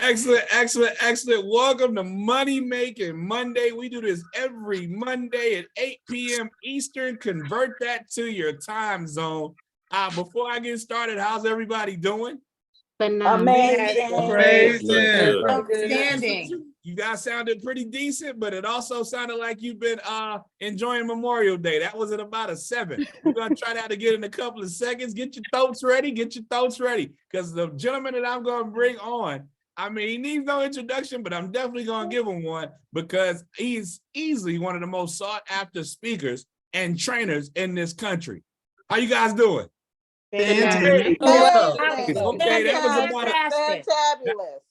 Excellent, excellent, excellent. Welcome to Money Making Monday. We do this every Monday at 8 p.m. Eastern. Convert that to your time zone. Before I get started, how's everybody doing? Amazing. Outstanding. You guys sounded pretty decent, but it also sounded like you've been enjoying Memorial Day. That was at about a 7. We're going to try that again in a couple of seconds. Get your throats ready. Get your throats ready. Because the gentleman that I'm going to bring on, I mean, he needs no introduction, but I'm definitely going to give him one because he's easily one of the most sought after speakers and trainers in this country. How you guys doing? Fantastic. Okay, that was about Fantabulous.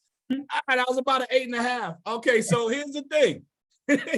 that was about an 8.5. Okay, so here's the thing.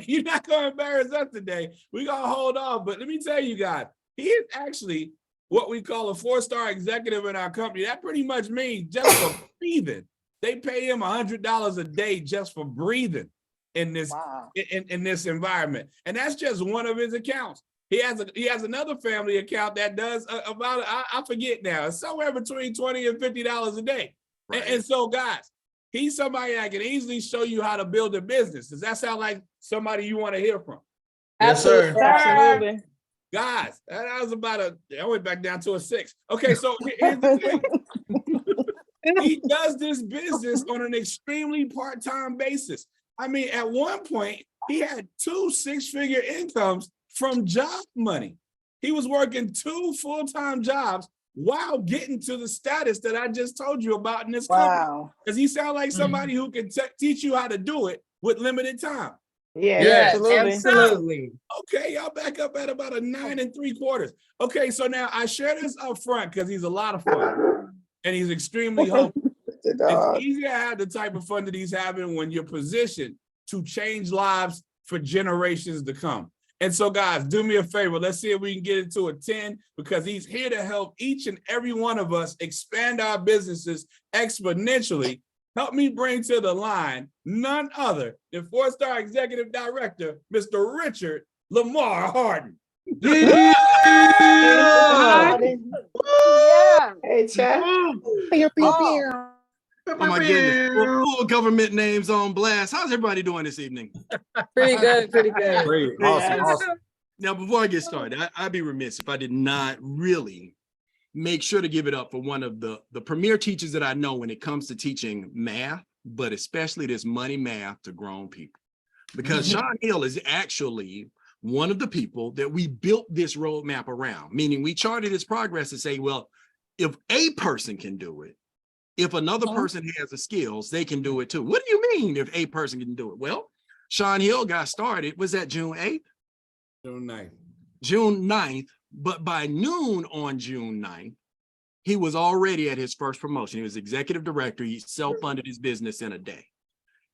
You're not going to embarrass us today. We're going to hold off, but let me tell you guys, he is actually what we call a 4-star executive in our company. That pretty much means just for breathing. They pay him $100 a day just for breathing in this in this environment, and that's just one of his accounts. He has another family account that does about I forget now. It's somewhere between $20 and $50 a day. Right. And so, guys, he's somebody that can easily show you how to build a business. Does that sound like somebody you want to hear from? Yes, sir. Absolutely. Guys, that was about I went back down to a 6. Okay, so here's the thing. He does this business on an extremely part-time basis. I mean, at one point, he had 2 6-figure incomes from job money. He was working 2 full-time jobs while getting to the status that I just told you about in this company. Does he sound like somebody who can teach you how to do it with limited time? Yeah, absolutely. Okay, y'all back up at about a 9 3/4. Okay, so now I share this up front because he's a lot of fun and he's extremely humble. It's easy to have the type of fun that he's having when you're positioned to change lives for generations to come. And so, guys, do me a favor. Let's see if we can get it to a 10 because he's here to help each and every one of us expand our businesses exponentially. Help me bring to the line none other than 4-star executive director, Mr. Richard Lamar Hardon. Yeah. Hey, Chad. Oh my goodness. Full government names on blast. How's everybody doing this evening? Pretty good, pretty good. Great. Awesome. Now, before I get started, I'd be remiss if I did not really make sure to give it up for one of the premier teachers that I know when it comes to teaching math, but especially this money math to grown people. Because Sean Hill is actually one of the people that we built this roadmap around, meaning we charted his progress to say, well, if a person can do it, if another person has the skills, they can do it too. What do you mean if a person can do it? Well, Sean Hill got started, was that June 8th? June 9th. June 9th, but by noon on June 9th, he was already at his first promotion. He was executive director. He self-funded his business in a day.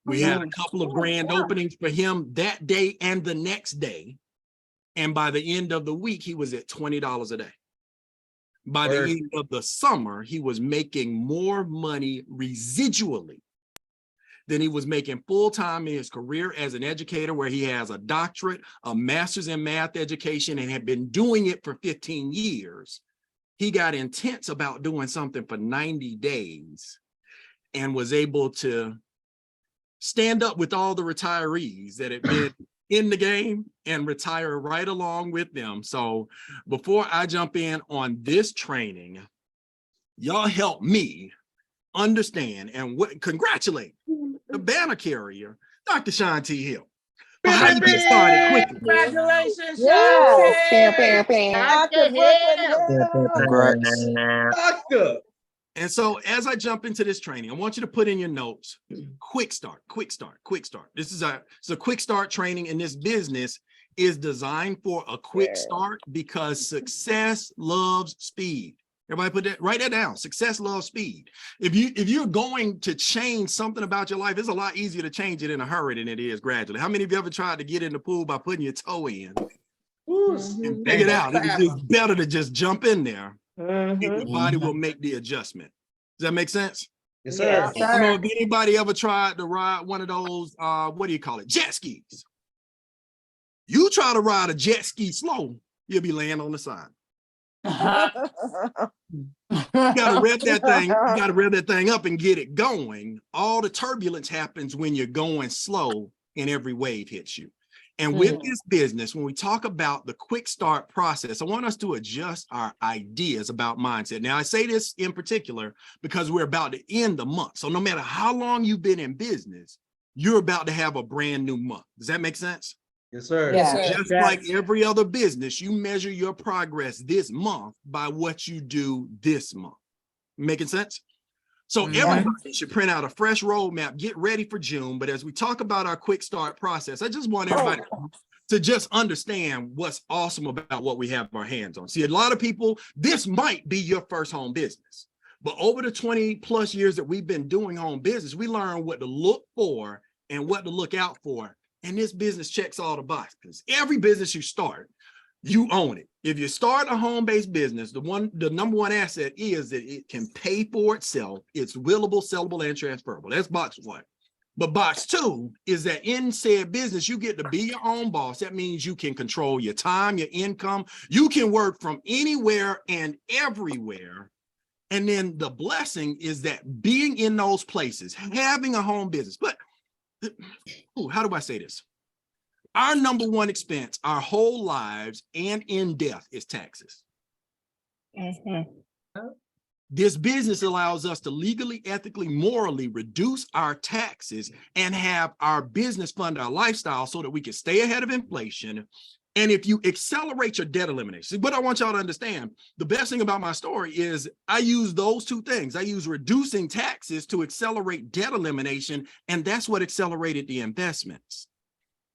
We had a couple of grand openings for him that day and the next day. And by the end of the week, he was at $20 a day. By the end of the summer, he was making more money residually than he was making full-time in his career as an educator, where he has a doctorate, a master's in math education, and had been doing it for 15 years. He got intense about doing something for 90 days and was able to stand up with all the retirees that had been in the game and retire right along with them. So before I jump in on this training, y'all help me understand and congratulate the banner carrier, Dr. Sean T. Hill. But how you get started quickly? Congratulations, Doctor. And so as I jump into this training, I want you to put in your notes, quick start. This is a quick start training, and this business is designed for a quick start because success loves speed. Everybody write that down. Success loves speed. If you're going to change something about your life, it's a lot easier to change it in a hurry than it is gradually. How many of you ever tried to get in the pool by putting your toe in and figure it out? It's just better to just jump in there. Your body will make the adjustment. Does that make sense? Yes, sir. I don't know if anybody ever tried to ride one of those, what do you call it? Jet skis. You try to ride a jet ski slow, you'll be laying on the side. gotta rev that thing, you gotta rev that thing up and get it going. All the turbulence happens when you're going slow and every wave hits you. And with this business, when we talk about the quick start process, I want us to adjust our ideas about mindset. Now, I say this in particular because we're about to end the month. So no matter how long you've been in business, you're about to have a brand new month. Does that make sense? Yes, sir. Just like every other business, you measure your progress this month by what you do this month. Making sense? So everybody should print out a fresh roadmap, get ready for June. But as we talk about our quick start process, I just want everybody to just understand what's awesome about what we have our hands on. See, a lot of people, this might be your first home business, but over the 20 plus years that we've been doing home business, we learn what to look for and what to look out for. And this business checks all the boxes. Every business you start, you own it. If you start a home-based business, the number one asset is that it can pay for itself. It's willable, sellable, and transferable. That's box one. But box two is that in said business, you get to be your own boss. That means you can control your time, your income. You can work from anywhere and everywhere. And then the blessing is that being in those places, having a home business. But how do I say this? Our number one expense, our whole lives and in death, is taxes. This business allows us to legally, ethically, morally reduce our taxes and have our business fund our lifestyle so that we can stay ahead of inflation. And if you accelerate your debt elimination, what I want y'all to understand, the best thing about my story is I use those two things. I use reducing taxes to accelerate debt elimination, and that's what accelerated the investments.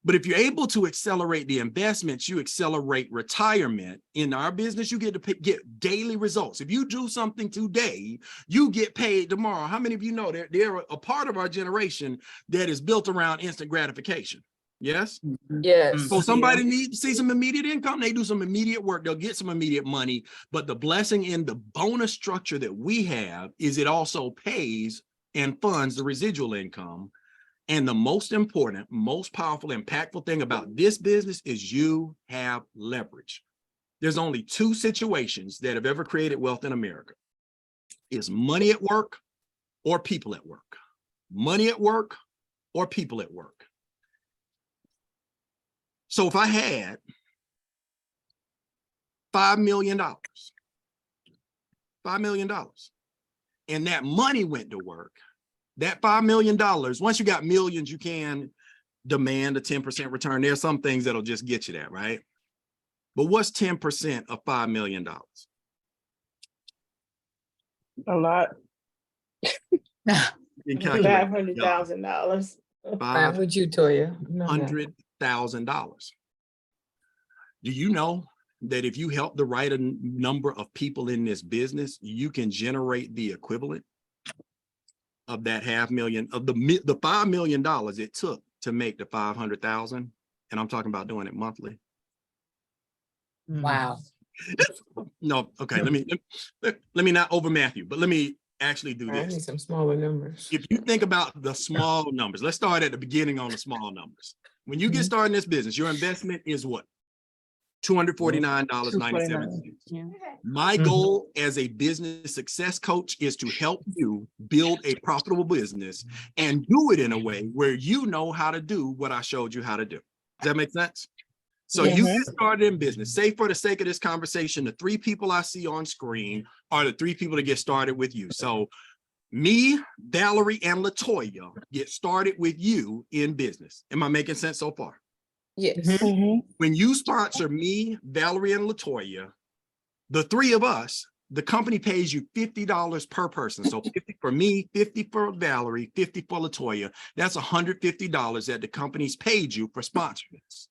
But if you're able to accelerate the investments, you accelerate retirement. In our business, you get to get daily results. If you do something today, you get paid tomorrow. How many of you know they're a part of our generation that is built around instant gratification? Yes? Yes. So somebody needs to see some immediate income, they do some immediate work, they'll get some immediate money. But the blessing in the bonus structure that we have is it also pays and funds the residual income. And the most important, most powerful, impactful thing about this business is you have leverage. There's only two situations that have ever created wealth in America. It's money at work or people at work. Money at work or people at work. So if I had $5 million, $5 million, and that money went to work, that $5 million, once you got millions, you can demand a 10% return. There's some things that'll just get you that, right? But what's 10% of $5 million? A lot. $500,000. I'm with you, Toya. $500,000. Do you know that if you help the right number of people in this business, you can generate the equivalent of that $500,000, of the $5 million it took to make the 500,000? And I'm talking about doing it monthly. Wow. No, okay, let me not overmath you, but let me actually do I this. need some smaller numbers. If you think about the small numbers, let's start at the beginning on the small numbers. When you get started in this business, your investment is what? $249.97. My goal as a business success coach is to help you build a profitable business and do it in a way where you know how to do what I showed you how to do. Does that make sense? So you get started in business. Say for the sake of this conversation, the three people I see on screen are the three people that get started with you. So me, Valerie, and LaToya get started with you in business. Am I making sense so far? Yes. When you sponsor me, Valerie, and LaToya, the three of us, the company pays you $50 per person. So 50 for me, 50 for Valerie, 50 for LaToya. That's $150 that the company's paid you for sponsoring us.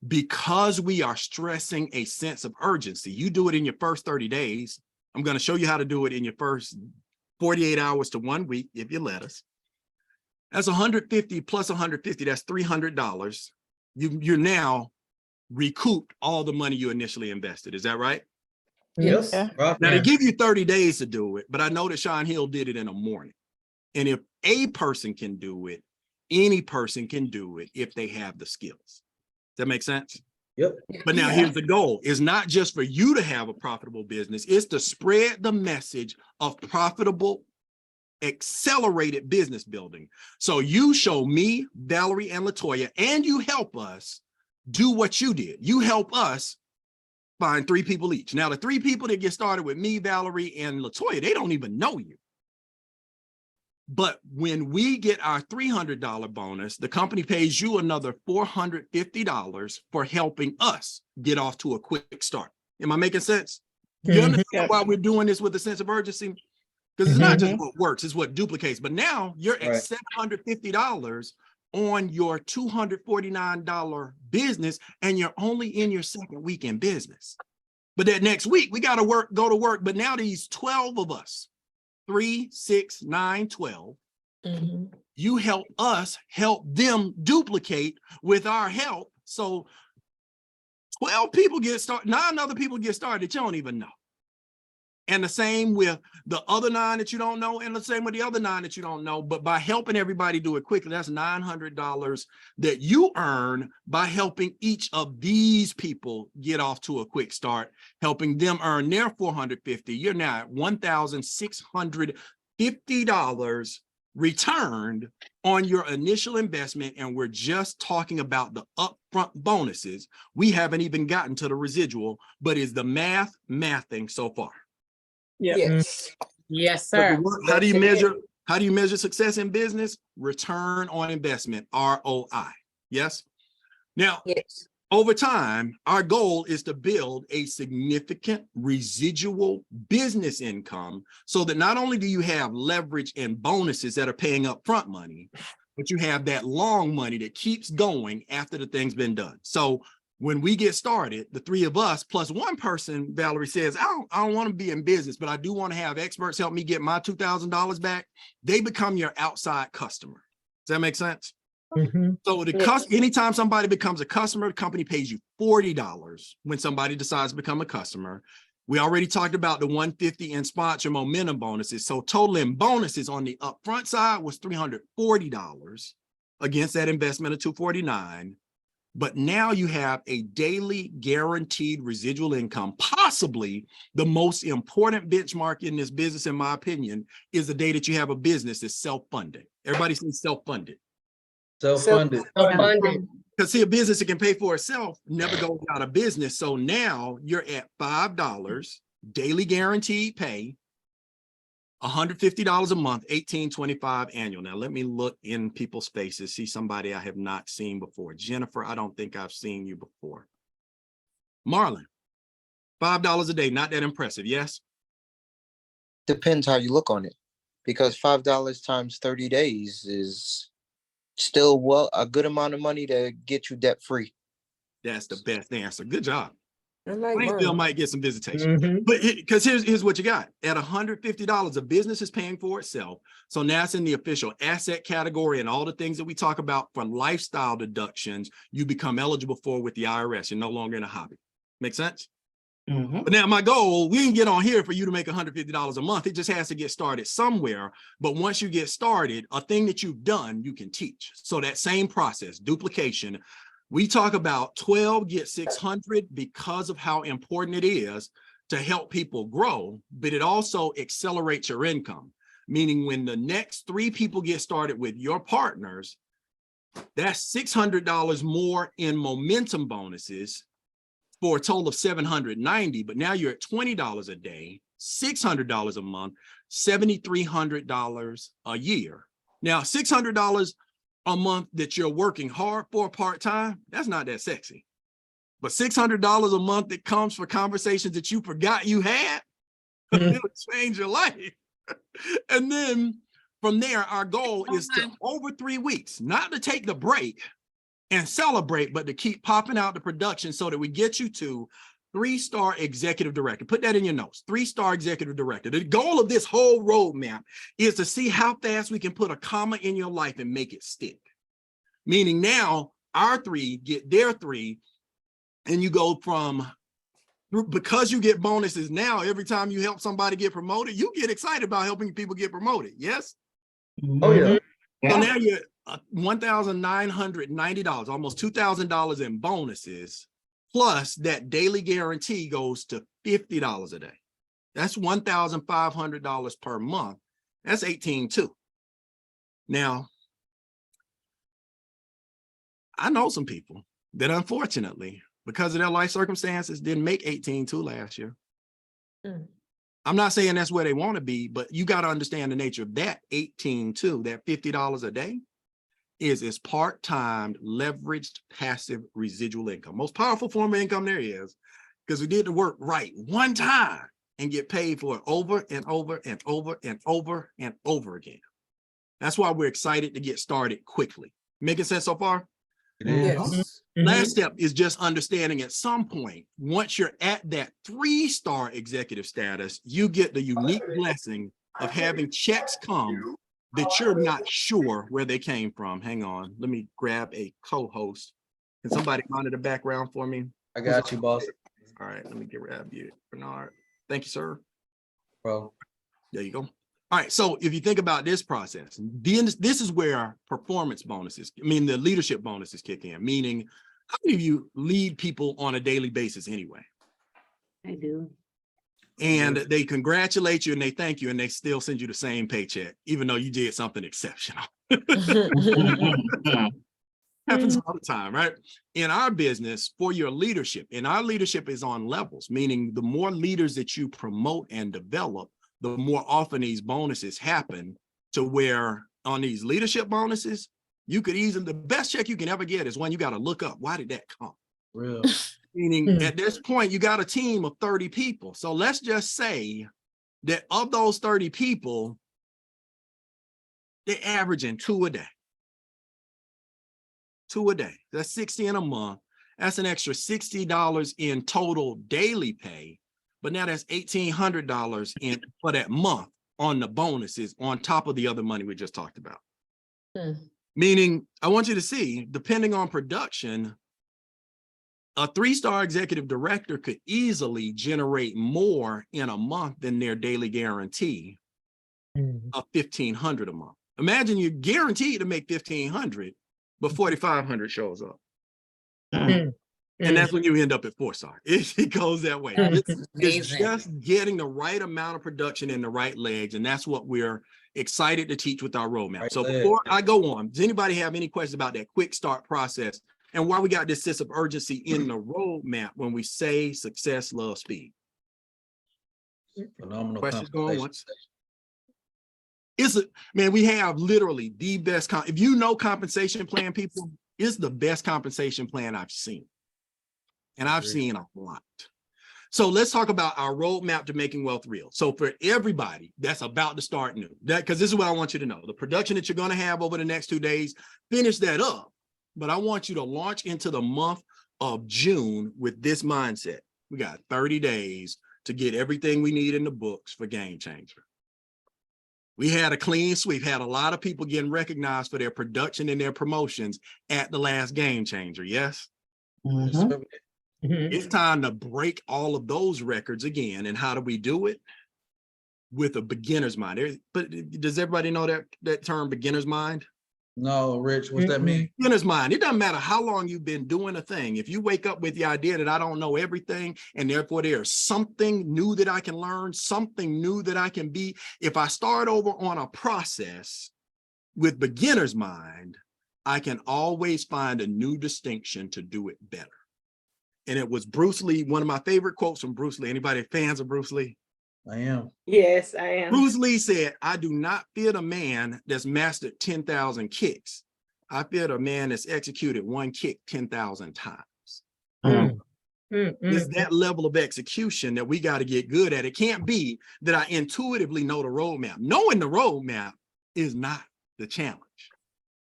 Because we are stressing a sense of urgency, you do it in your first 30 days. I'm going to show you how to do it in your first 48 hours to 1 week, if you let us. That's 150 plus 150, that's $300. You're now recouped all the money you initially invested. Is that right? Yes. Now they give you 30 days to do it, but I know that Sean Hill did it in a morning. And if a person can do it, any person can do it if they have the skills. Does that make sense? Yep. But now here's the goal. It's not just for you to have a profitable business. It's to spread the message of profitable, accelerated business building. So you show me, Valerie, and LaToya, and you help us do what you did. You help us find 3 people each. Now, the 3 people that get started with me, Valerie, and LaToya, they don't even know you. But when we get our $300 bonus, the company pays you another $450 for helping us get off to a quick start. Am I making sense? You understand why we're doing this with a sense of urgency? Because it's not just what works, it's what duplicates. But now you're at $750 on your $249 business, and you're only in your 2nd week in business. But that next week, we got to go to work. But now these 12 of us, 3, 6, 9, 12, you help us help them duplicate with our help. So 12 people get started, 9 other people get started that you don't even know. And the same with the other 9 that you don't know, and the same with the other 9 that you don't know. But by helping everybody do it quickly, that's $900 that you earn by helping each of these people get off to a quick start, helping them earn their $450. You're now at $1,650 returned on your initial investment. And we're just talking about the upfront bonuses. We haven't even gotten to the residual, but is the mathing so far? Yes. Yes, sir. How do you measure success in business? Return on investment, ROI. Yes. Now, over time, our goal is to build a significant residual business income so that not only do you have leverage and bonuses that are paying upfront money, but you have that long money that keeps going after the thing's been done. So when we get started, the 3 of us plus 1 person, Valerie says, I don't want to be in business, but I do want to have experts help me get my $2,000 back. They become your outside customer. Does that make sense? So anytime somebody becomes a customer, the company pays you $40 when somebody decides to become a customer. We already talked about the $150 in sponsor momentum bonuses. So total in bonuses on the upfront side was $340 against that investment of $249. But now you have a daily guaranteed residual income. Possibly the most important benchmark in this business, in my opinion, is the day that you have a business that's self-funded. Everybody says self-funded. Self-funded. Because see, a business that can pay for itself never goes out of business. So now you're at $5 daily guaranteed pay, $150 a month, $1,825 annual. Now let me look in people's faces, see somebody I have not seen before. Jennifer, I don't think I've seen you before. Marlon, $5 a day, not that impressive, yes? Depends how you look on it, because $5 times 30 days is still a good amount of money to get you debt free. That's the best answer. Good job. I like Plainfield might get some visitation, but because here's what you got. At $150, a business is paying for itself. So now it's in the official asset category, and all the things that we talk about for lifestyle deductions, you become eligible for with the IRS. You're no longer in a hobby. Make sense? But now my goal, we can get on here for you to make $150 a month. It just has to get started somewhere. But once you get started, a thing that you've done, you can teach. So that same process, duplication. We talk about 12 get 600 because of how important it is to help people grow, but it also accelerates your income. Meaning when the next 3 people get started with your partners, that's $600 more in momentum bonuses for a total of $790. But now you're at $20 a day, $600 a month, $7,300 a year. Now, $600 a month that you're working hard for part-time, that's not that sexy. But $600 a month that comes for conversations that you forgot you had, it'll change your life. And then from there, our goal is to, over 3 weeks, not to take the break and celebrate, but to keep popping out the production so that we get you to 3-star executive director. Put that in your notes, 3-star executive director. The goal of this whole roadmap is to see how fast we can put a comma in your life and make it stick. Meaning now our 3 get their 3, and you go from, because you get bonuses now, every time you help somebody get promoted, you get excited about helping people get promoted. Yes? Oh, yeah. So now you're $1,990, almost $2,000 in bonuses plus that daily guarantee goes to $50 a day. That's $1,500 per month. That's 18.2. Now, I know some people that unfortunately, because of their life circumstances, didn't make 18.2 last year. I'm not saying that's where they want to be, but you got to understand the nature of that 18.2, that $50 a day is part-time leveraged passive residual income. Most powerful form of income there is, because we did the work right one time and get paid for it over and over and over and over and over again. That's why we're excited to get started quickly. Making sense so far? Yes. Last step is just understanding at some point, once you're at that 3-star executive status, you get the unique blessing of having checks come that you're not sure where they came from. Hang on, let me grab a co-host. Can somebody monitor the background for me? I got you, boss. All right, let me grab you, Bernard. Thank you, sir. Bro. There you go. All right, so if you think about this process, this is where performance bonuses, the leadership bonuses kick in, meaning how many of you lead people on a daily basis anyway? I do. And they congratulate you and they thank you and they still send you the same paycheck, even though you did something exceptional. Happens all the time, right? In our business, for your leadership, and our leadership is on levels, meaning the more leaders that you promote and develop, the more often these bonuses happen, to where on these leadership bonuses, you could easily, the best check you can ever get is one you got to look up. Why did that come? Real. Meaning at this point, you got a team of 30 people. So let's just say that of those 30 people, they're averaging 2 a day. 2 a day. That's 60 in a month. That's an extra $60 in total daily pay. But now that's $1,800 in for that month on the bonuses on top of the other money we just talked about. Meaning, I want you to see, depending on production, a 3-star executive director could easily generate more in a month than their daily guarantee of $1,500 a month. Imagine you're guaranteed to make $1,500, but $4,500 shows up. And that's when you end up at 4-star. It goes that way. It's just getting the right amount of production in the right legs. And that's what we're excited to teach with our roadmap. Right so leg. before I go on, does anybody have any questions about that quick start process and why we got this sense of urgency in the roadmap when we say success, love, speed? Phenomenal. Questions going once. Man, we have literally the best, if you know compensation plan, people, it's the best compensation plan I've seen. And I've seen a lot. So let's talk about our roadmap to making wealth real. So for everybody that's about to start new, because this is what I want you to know, the production that you're going to have over the next 2 days, finish that up. But I want you to launch into the month of June with this mindset. We got 30 days to get everything we need in the books for Game Changer. We had a clean sweep, had a lot of people getting recognized for their production and their promotions at the last Game Changer. Yes. It's time to break all of those records again. And how do we do it? With a beginner's mind. But does everybody know that term, beginner's mind? No, Rich, what's that mean? Beginner's mind. It doesn't matter how long you've been doing a thing. If you wake up with the idea that I don't know everything, and therefore there's something new that I can learn, something new that I can be, if I start over on a process with beginner's mind, I can always find a new distinction to do it better. And it was Bruce Lee, one of my favorite quotes from Bruce Lee. Anybody fans of Bruce Lee? I am. Yes, I am. Bruce Lee said, I do not fear the man that's mastered 10,000 kicks. I fear the man that's executed one kick 10,000 times. It's that level of execution that we got to get good at. It can't be that I intuitively know the roadmap. Knowing the roadmap is not the challenge.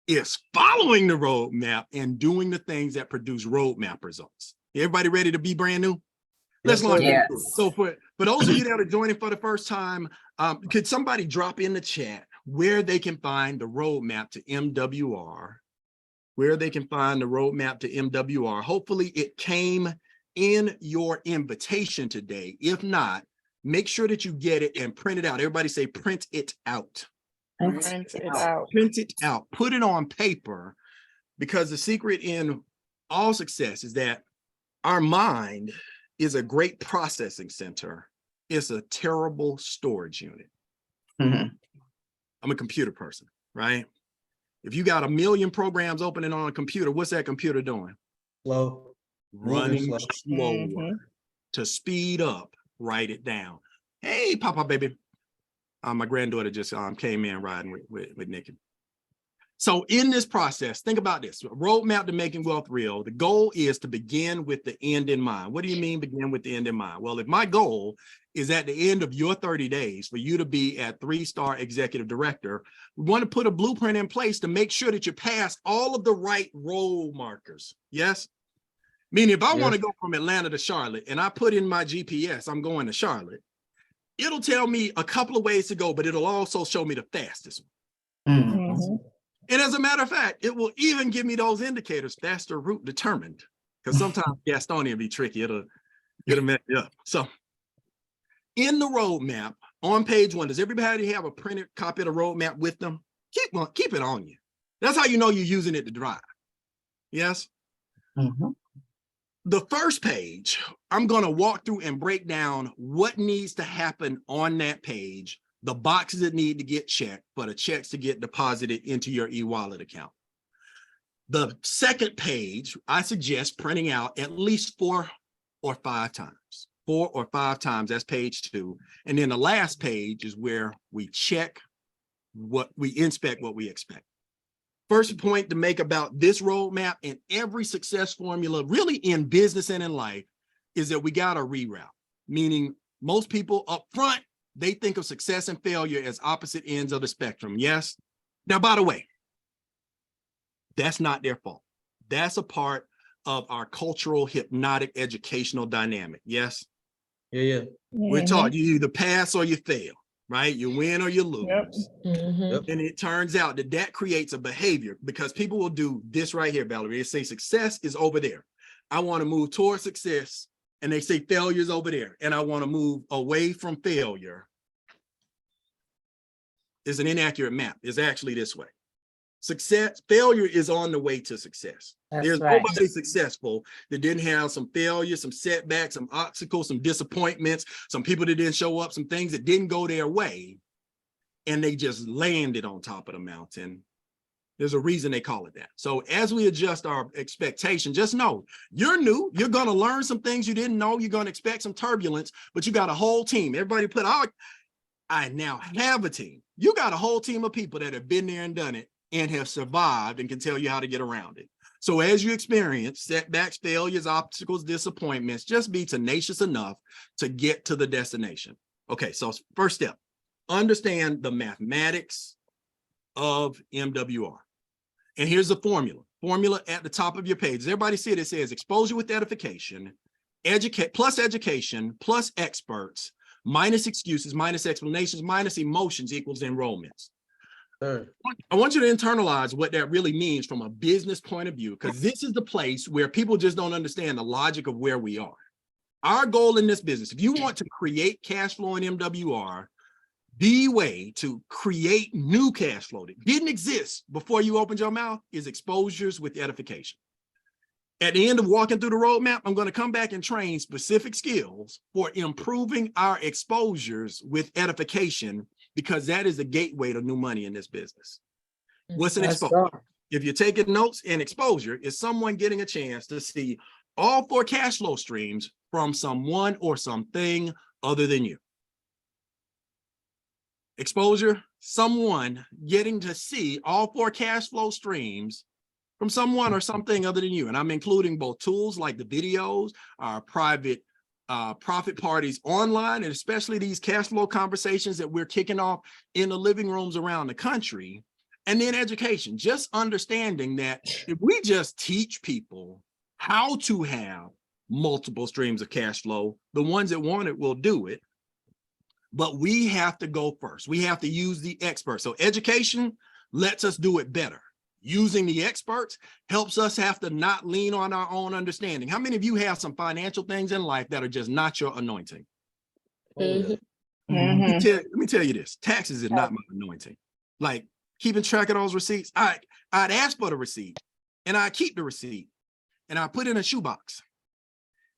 It's following the roadmap and doing the things that produce roadmap results. Everybody ready to be brand new? Let's launch it. So for those of you that are joining for the first time, could somebody drop in the chat where they can find the roadmap to MWR, where they can find the roadmap to MWR? Hopefully it came in your invitation today. If not, make sure that you get it and print it out. Everybody say print it out. Print it out. Print it out. Put it on paper, because the secret in all success is that Our mind is a great processing center. It's a terrible storage unit. Mhm. I'm a computer person, right? If you got 1 million programs opening on a computer, what's that computer doing? Slow. Running slow. slower. Mhm. To speed up, write it down. Hey, Papa, baby. My granddaughter just came in riding with Nikki. So in this process, think about this. Roadmap to making wealth real. The goal is to begin with the end in mind. What do you mean begin with the end in mind? Well, if my goal is at the end of your 30 days for you to be at 3-star executive director, we want to put a blueprint in place to make sure that you pass all of the right role markers. Yes? Meaning if I want to go from Atlanta to Charlotte and I put in my GPS, I'm going to Charlotte, it'll tell me a couple of ways to go, but it'll also show me the fastest one. Mhm. Mhm. And as a matter of fact, it will even give me those indicators, faster route determined, because sometimes Gastonia be tricky. It'll mess you up. So in the roadmap on page 1, does everybody have a printed copy of the roadmap with them? Keep it on you. That's how you know you're using it to drive. Yes? Mhm. The first page, I'm going to walk through and break down what needs to happen on that page, the boxes that need to get checked for the checks to get deposited into your e-wallet account. The second page, I suggest printing out at least 4 or 5 times. 4 or 5 times, that's page 2. And then the last page is where we check what we inspect, what we expect. First point to make about this roadmap and every success formula, really in business and in life, is that we got to reroute. Meaning most people up front, they think of success and failure as opposite ends of the spectrum. Yes. Now, by the way, that's not their fault. That's a part of our cultural hypnotic educational dynamic. Yes. Yeah. We're Mhm. taught you either pass or you fail, right? You win or you lose. Yep. Mhm. And it turns out that that creates a behavior because people will do this right here, Valerie. They say success is over there. I want to move towards success. And they say failure is over there. And I want to move away from failure. Is an inaccurate map. It's actually this way. Failure is on the way to success. That's There's right. nobody successful that didn't have some failures, some setbacks, some obstacles, some disappointments, some people that didn't show up, some things that didn't go their way, and they just landed on top of the mountain. There's a reason they call it that. So as we adjust our expectation, just know you're new. You're going to learn some things you didn't know. You're going to expect some turbulence, but you got a whole team. Everybody put out, I now have a team. You got a whole team of people that have been there and done it and have survived and can tell you how to get around it. So as you experience setbacks, failures, obstacles, disappointments, just be tenacious enough to get to the destination. Okay, so first step, understand the mathematics of MWR. And here's the formula. Formula at the top of your page. Does everybody see it? It says exposure with edification, education plus experts, minus excuses, minus explanations, minus emotions equals enrollments. Sir. I want you to internalize what that really means from a business point of view, because this is the place where people just don't understand the logic of where we are. Our goal in this business, if you want to create cash flow in MWR, the way to create new cash flow that didn't exist before you opened your mouth is exposures with edification. At the end of walking through the roadmap, I'm going to come back and train specific skills for improving our exposures with edification, because that is the gateway to new money in this business. What's an Let's exposure? go. If you're taking notes, an exposure is someone getting a chance to see all 4 cash flow streams from someone or something other than you. Exposure, someone getting to see all 4 cash flow streams from someone or something other than you. And I'm including both tools like the videos, our private profit parties online, and especially these cash flow conversations that we're kicking off in the living rooms around the country. And then education, just understanding that if we just teach people how to have multiple streams of cash flow, the ones that want it will do it. But we have to go first. We have to use the experts. So education lets us do it better. Using the experts helps us have to not lean on our own understanding. How many of you have some financial things in life that are just not your anointing? Mhm. Mhm. Let me tell you this. Taxes is not my anointing. Like keeping track of those receipts. I'd ask for the receipt and I keep the receipt and I put it in a shoebox.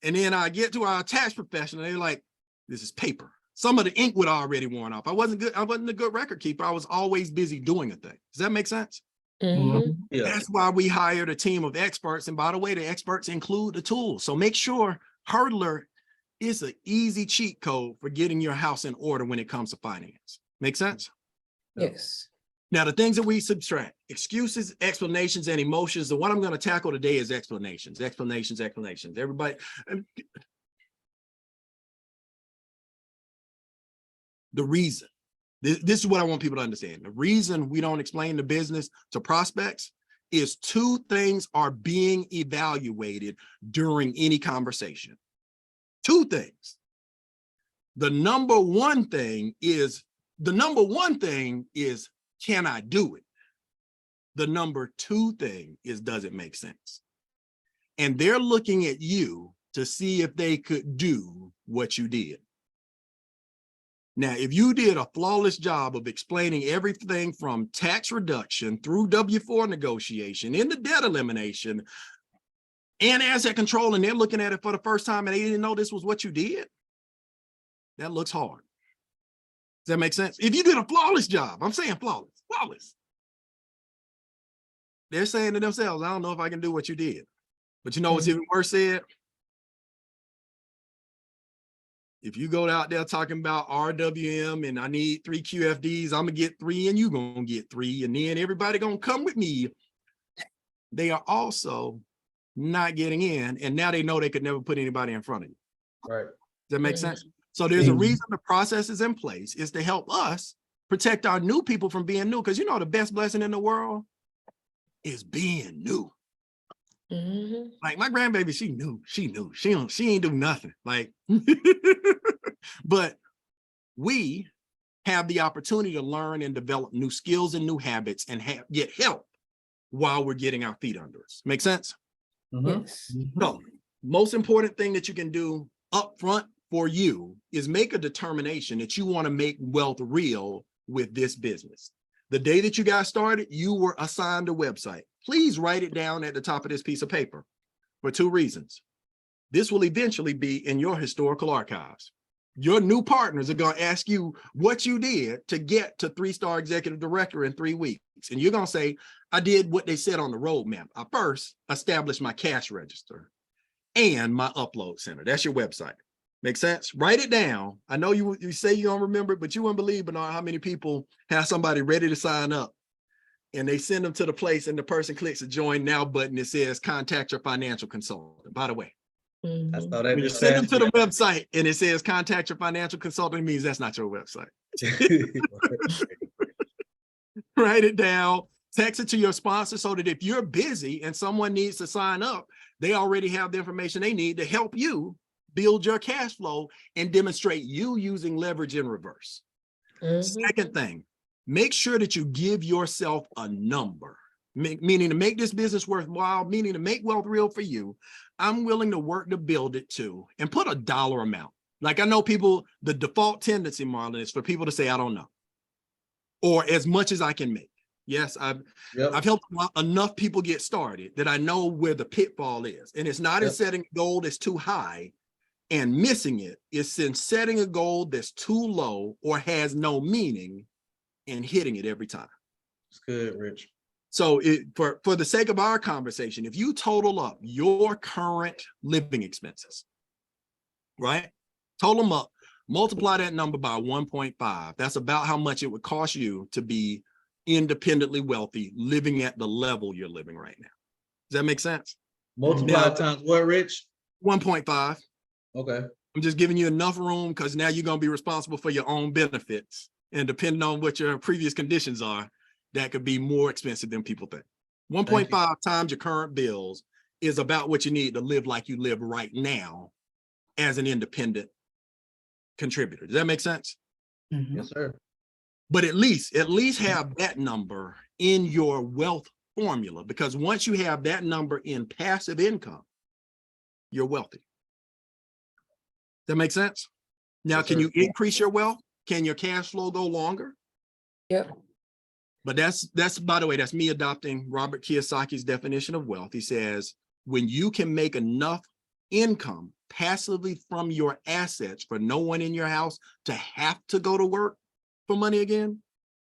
And then I get to our tax professional, they're like, this is paper. Some of the ink would already worn off. I wasn't a good record keeper. I was always busy doing a thing. Does that make sense? Mhm. Yeah. That's why we hired a team of experts. And by the way, the experts include the tools. So make sure Hurdler is an easy cheat code for getting your house in order when it comes to finance. Make sense? Yes. Now, the things that we subtract, excuses, explanations, and emotions. The one I'm going to tackle today is explanations. Everybody. The reason, this is what I want people to understand. The reason we don't explain the business to prospects is two things are being evaluated during any conversation. Two things. The number one thing is, can I do it? The number two thing is, does it make sense? And they're looking at you to see if they could do what you did. Now, if you did a flawless job of explaining everything from tax reduction through W-4 negotiation into debt elimination and asset control, and they're looking at it for the first time and they didn't know this was what you did, that looks hard. Does that make sense? If you did a flawless job, I'm saying flawless. They're saying to themselves, I don't know if I can do what you did. But you know what's even worse said? If you go out there talking about RWM and I need 3 QFDs, I'm gonna get 3 and you gonna get 3, and then everybody gonna come with me. They are also not getting in, and now they know they could never put anybody in front of you. Right. Does that make sense? So there's a reason the process is in place, is to help us protect our new people from being new. Because you know the best blessing in the world is being new. Mhm. Like my grandbaby, she knew. She ain't do nothing. Like, but we have the opportunity to learn and develop new skills and new habits and get help while we're getting our feet under us. Make sense? Yes. So, most important thing that you can do up front for you is make a determination that you want to make wealth real with this business. The day that you got started, you were assigned a website. Please write it down at the top of this piece of paper for 2 reasons. This will eventually be in your historical archives. Your new partners are going to ask you what you did to get to 3-star executive director in 3 weeks. And you're going to say, I did what they said on the roadmap. I first established my cash register and my upload center. That's your website. Make sense? Write it down. I know you say you don't remember it, but you wouldn't believe, Bernard, how many people have somebody ready to sign up and they send them to the place and the person clicks the join now button that says contact your financial consultant. By the way, I Mhm. saw that when you this send them past to the website and it says contact your financial consultant, it means that's not your website. week. Write it down, text it to your sponsor so that if you're busy and someone needs to sign up, they already have the information they need to help you build your cash flow and demonstrate you using leverage in reverse. Mhm. Second thing, make sure that you give yourself a number, meaning to make this business worthwhile, meaning to make wealth real for you. I'm willing to work to build it too, and put a dollar amount. Like I know people, the default tendency, Marlon, is for people to say, I don't know, or as much as I can make. Yes, I've helped enough people get started that I know where the pitfall is. And it's not in setting a goal that's too high and missing it. It's in setting a goal that's too low or has no meaning and hitting it every time. It's good, Rich. So for the sake of our conversation, if you total up your current living expenses, right? Total them up, multiply that number by 1.5. That's about how much it would cost you to be independently wealthy, living at the level you're living right now. Does that make sense? Multiply times what, Rich? 1.5. Okay. I'm just giving you enough room because now you're going to be responsible for your own benefits. And depending on what your previous conditions are, that could be more expensive than people think. 1.5 times your current bills is about what you need to live like you live right now as an independent contributor. Does that make sense? Yes, sir. But at least have that number in your wealth formula, because once you have that number in passive income, you're wealthy. That makes sense? Now, Yes, can sir. you increase your wealth? Can your cash flow go longer? Yep. But that's by the way, that's me adopting Robert Kiyosaki's definition of wealth. He says, when you can make enough income passively from your assets for no one in your house to have to go to work for money again,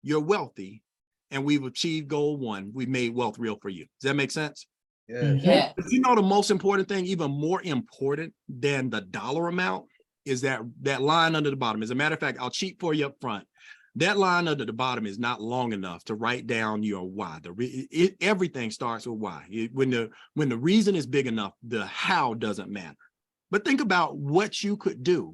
you're wealthy. And we've achieved goal one. We've made wealth real for you. Does that make sense? Yeah. Yeah. But you know, the most important thing, even more important than the dollar amount, is that line under the bottom. As a matter of fact, I'll cheat for you up front. That line under the bottom is not long enough to write down your why. Everything starts with why. When the reason is big enough, the how doesn't matter. But think about what you could do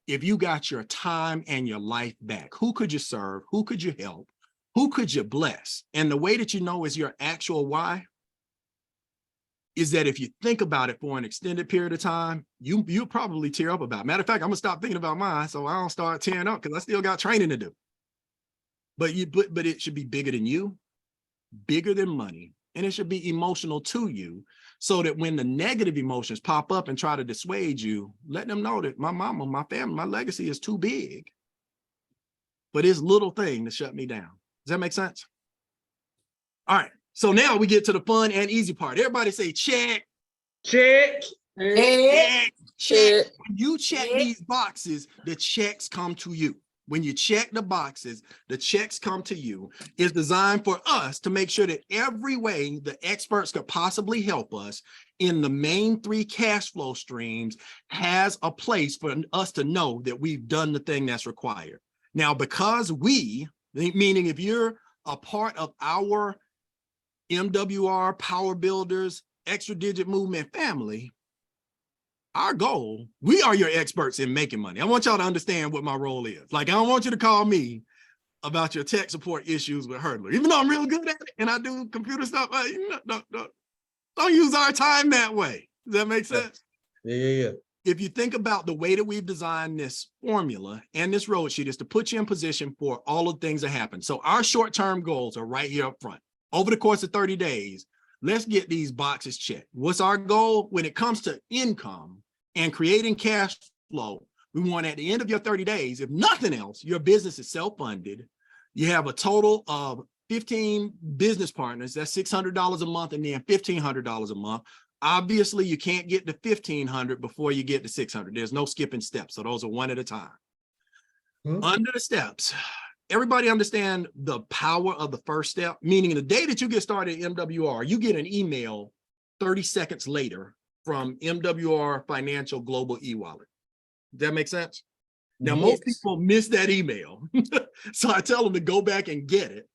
if you got your time and your life back. Who could you serve? Who could you help? Who could you bless? And the way that you know is your actual why is that if you think about it for an extended period of time, you'll probably tear up about it. Matter of fact, I'm gonna stop thinking about mine so I don't start tearing up because I still got training to do. But it should be bigger than you, bigger than money, and it should be emotional to you, so that when the negative emotions pop up and try to dissuade you, let them know that my mama, my family, my legacy is too big for this little thing to shut me down. Does that make sense? All right. So now we get to the fun and easy part. Everybody say check. Check. Check. Check. When you check these boxes, the checks come to you. When you check the boxes, the checks come to you. It's designed for us to make sure that every way the experts could possibly help us in the main 3 cash flow streams has a place for us to know that we've done the thing that's required. Now, because meaning if you're a part of our MWR, Power Builders, Extra Digit Movement family, our goal, we are your experts in making money. I want y'all to understand what my role is. Like, I don't want you to call me about your tech support issues with Hurdler, even though I'm real good at it and I do computer stuff. Don't use our time that way. Does that make sense? Yeah. If you think about the way that we've designed this formula and this road sheet is to put you in position for all of the things that happen. So our short-term goals are right here up front. Over the course of 30 days, let's get these boxes checked. What's our goal when it comes to income and creating cash flow? We want at the end of your 30 days, if nothing else, your business is self-funded. You have a total of 15 business partners. That's $600 a month and then $1,500 a month. Obviously, you can't get to 1,500 before you get to 600. There's no skipping steps. So those are one at a time. Under the steps, everybody understand the power of the first step, meaning the day that you get started at MWR, you get an email 30 seconds later from MWR Financial Global e-wallet. Does that make sense? Now, most people miss that email. So I tell them to go back and get it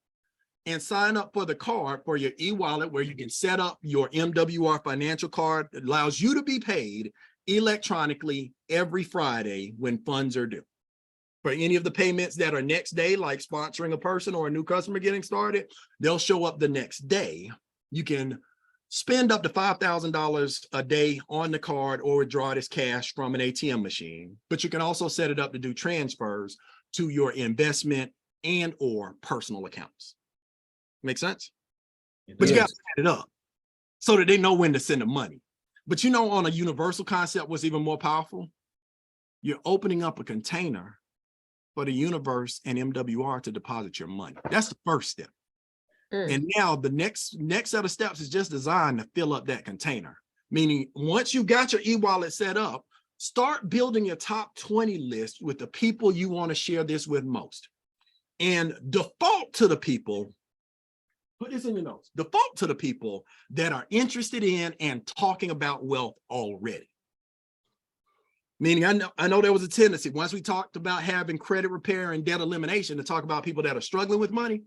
and sign up for the card for your e-wallet where you can set up your MWR financial card. It allows you to be paid electronically every Friday when funds are due. For any of the payments that are next day, like sponsoring a person or a new customer getting started, they'll show up the next day. You can spend up to $5,000 a day on the card or withdraw it as cash from an ATM machine. But you can also set it up to do transfers to your investment and or personal accounts. Make sense? But you got to set it up so that they know when to send the money. But you know, on a universal concept, what's even more powerful? You're opening up a container for the universe and MWR to deposit your money. That's the first step. And now the next set of steps is just designed to fill up that container. Meaning, once you got your e-wallet set up, start building your top 20 list with the people you want to share this with most. And default to the people, put this in your notes, default to the people that are interested in and talking about wealth already. Meaning, I know there was a tendency, once we talked about having credit repair and debt elimination, to talk about people that are struggling with money.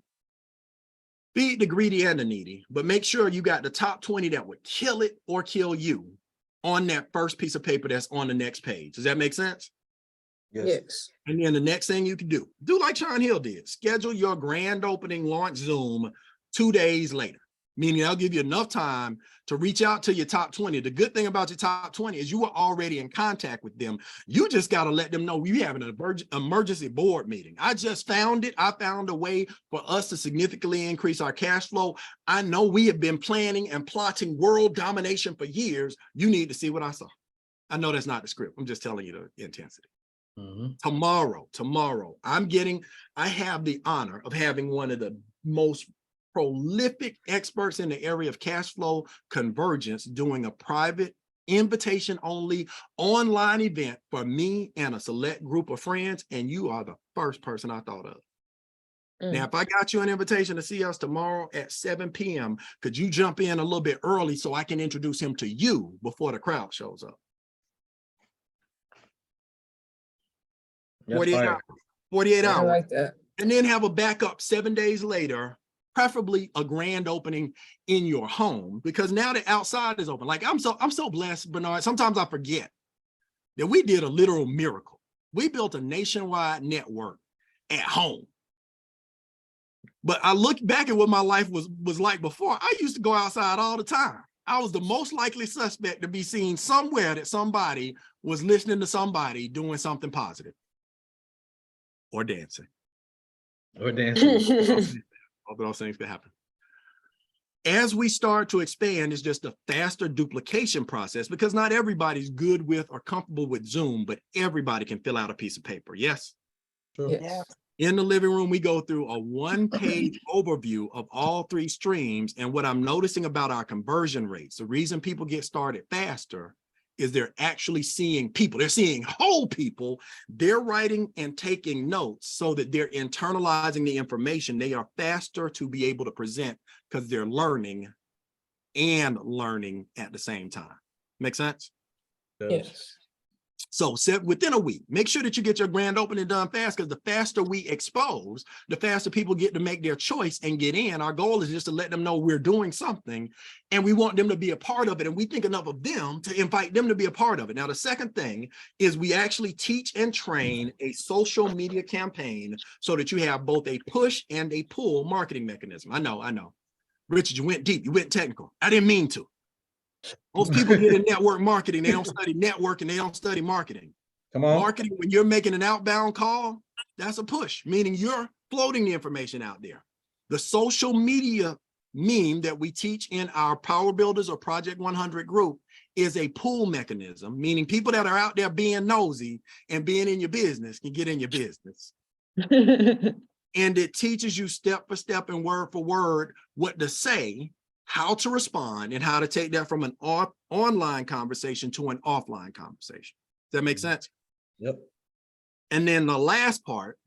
Feed the greedy and the needy, but make sure you got the top 20 that would kill it or kill you on that first piece of paper that's on the next page. Does that make sense? Yes. And then the next thing you can do like Sean Hill did, schedule your grand opening launch Zoom 2 days later, meaning that'll give you enough time to reach out to your top 20. The good thing about your top 20 is you were already in contact with them. You just got to let them know you have an emergency board meeting. I just found it. I found a way for us to significantly increase our cash flow. I know we have been planning and plotting world domination for years. You need to see what I saw. I know that's not the script. I'm just telling you the intensity. Tomorrow, I have the honor of having one of the most prolific experts in the area of cash flow convergence doing a private invitation only online event for me and a select group of friends, and you are the first person I thought of. Now, if I got you an invitation to see us tomorrow at 7 p.m., could you jump in a little bit early so I can introduce him to you before the crowd shows up? That's 48 fire. hours. 48 I hours. like that. And then have a backup 7 days later, preferably a grand opening in your home, because now the outside is open. Like I'm so blessed, Bernard. Sometimes I forget that we did a literal miracle. We built a nationwide network at home. But I look back at what my life was like before. I used to go outside all the time. I was the most likely suspect to be seen somewhere that somebody was listening to somebody doing something positive or dancing. Or dancing. All those things could happen. As we start to expand, it's just a faster duplication process because not everybody's good with or comfortable with Zoom, but everybody can fill out a piece of paper. Yes. True. Yes. In the living room, we go through a one-page overview of all three streams. And what I'm noticing about our conversion rates, the reason people get started faster is they're actually seeing people. They're seeing whole people. They're writing and taking notes so that they're internalizing the information. They are faster to be able to present because they're learning and learning at the same time. Make sense? Yes. So within a week, make sure that you get your grand opening done fast, because the faster we expose, the faster people get to make their choice and get in. Our goal is just to let them know we're doing something and we want them to be a part of it. And we think enough of them to invite them to be a part of it. Now, the second thing is we actually teach and train a social media campaign so that you have both a push and a pull marketing mechanism. I know. Richard, you went deep, you went technical. I didn't mean to. Most people get in network marketing. They don't study networking. They don't study marketing. Come on. Marketing, when you're making an outbound call, that's a push, meaning you're floating the information out there. The social media meme that we teach in our Power Builders or Project 100 group is a pull mechanism, meaning people that are out there being nosy and being in your business can get in your business. And it teaches you step for step and word for word what to say, how to respond, and how to take that from an online conversation to an offline conversation. Does that make sense? Yep. And then the last part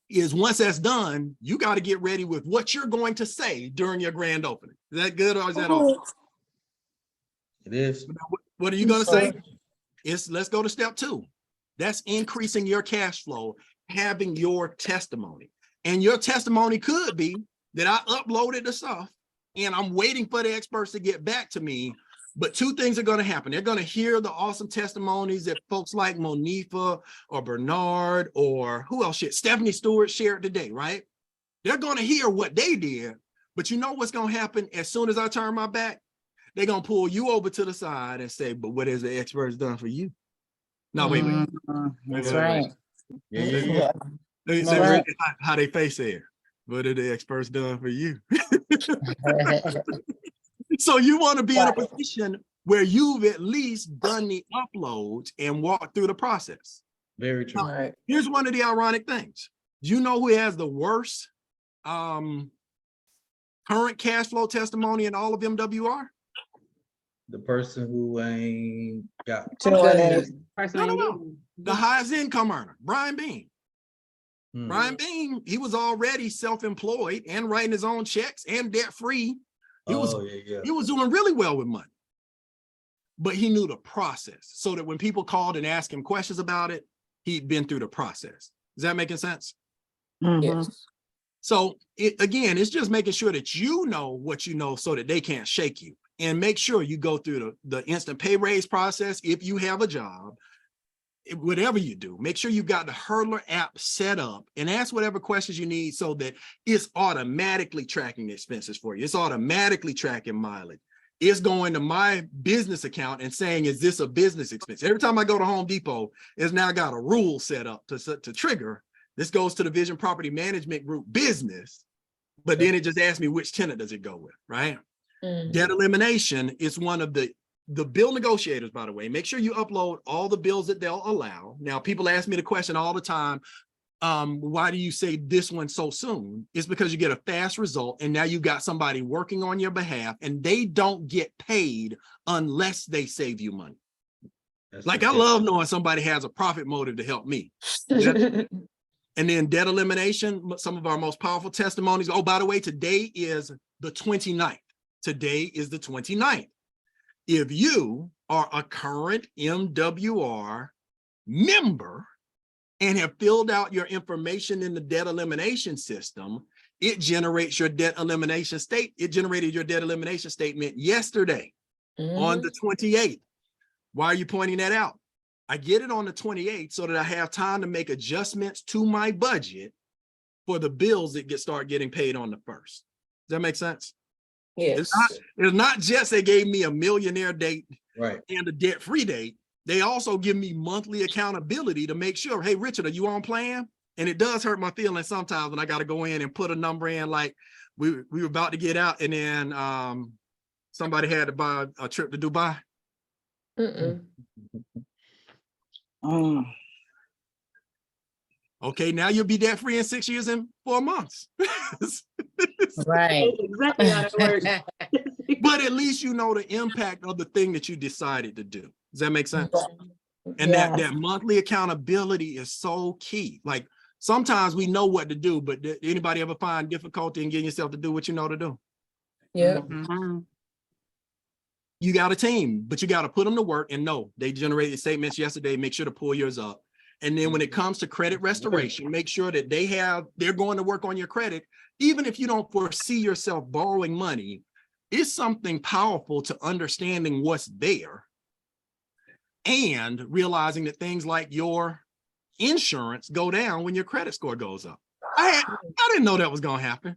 is once that's done, you got to get ready with what you're going to say during your grand opening. Is that good or is that all? It is. What are you going to say? Let's go to step 2. That's increasing your cash flow, having your testimony. And your testimony could be that I uploaded the stuff and I'm waiting for the experts to get back to me. But 2 things are going to happen. They're going to hear the awesome testimonies that folks like Monifa or Bernard or who else shared? Stephanie Stewart shared today, right? They're going to hear what they did. But you know what's going to happen as soon as I turn my back? They're going to pull you over to the side and say, but what has the experts done for you? No, wait. That's right. Yeah. Let me say how they face there. What are the experts done for you? So you want to be in a position where you've at least done the uploads and walked through the process. Very true. Right. Here's one of the ironic things. Do you know who has the worst current cash flow testimony in all of MWR? The person who ain't got. No. The highest income earner, Brian Bean. Brian Bean, he was already self-employed and writing his own checks and debt-free. He was doing really well with money. But he knew the process so that when people called and asked him questions about it, he'd been through the process. Is that making sense? Yes. So again, it's just making sure that you know what you know so that they can't shake you. And make sure you go through the instant pay raise process if you have a job. Whatever you do, make sure you've got the Hurdler app set up and ask whatever questions you need so that it's automatically tracking the expenses for you. It's automatically tracking mileage. It's going to my business account and saying, is this a business expense? Every time I go to Home Depot, it's now got a rule set up to trigger. This goes to the Vision Property Management Group business, but then it just asks me which tenant does it go with, right? Debt elimination is one of the bill negotiators, by the way. Make sure you upload all the bills that they'll allow. Now, people ask me the question all the time, why do you say this one so soon? It's because you get a fast result, and now you got somebody working on your behalf, and they don't get paid unless they save you money. That's Like, the I love difference. knowing somebody has a profit motive to help me. And then debt elimination, some of our most powerful testimonies. Oh, by the way, today is the 29th. Today is the 29th. If you are a current MWR member and have filled out your information in the debt elimination system, it generates your debt elimination state. It generated your debt elimination statement yesterday on the 28th. Why are you pointing that out? I get it on the 28th so that I have time to make adjustments to my budget for the bills that start getting paid on the 1st. Does that make sense? Yes. It's not just they gave me a millionaire date Right. and a debt-free date. They also give me monthly accountability to make sure, hey, Richard, are you on plan? And it does hurt my feelings sometimes when I got to go in and put a number in, like we were about to get out, and then somebody had to buy a trip to Dubai. Mm. Okay, now you'll be debt-free in 6 years and 4 months. Right. Exactly how that works. But at least you know the impact of the thing that you decided to do. Does that make sense? And Yes. that monthly accountability is so key. Like, sometimes we know what to do, but did anybody ever find difficulty in getting yourself to do what you know to do? Yeah. Mhm. You got a team, but you got to put them to work, and know they generated statements yesterday. Make sure to pull yours up. And then when it comes to credit restoration, make sure that they're going to work on your credit. Even if you don't foresee yourself borrowing money, it's something powerful to understanding what's there and realizing that things like your insurance go down when your credit score goes up. I didn't know that was going to happen,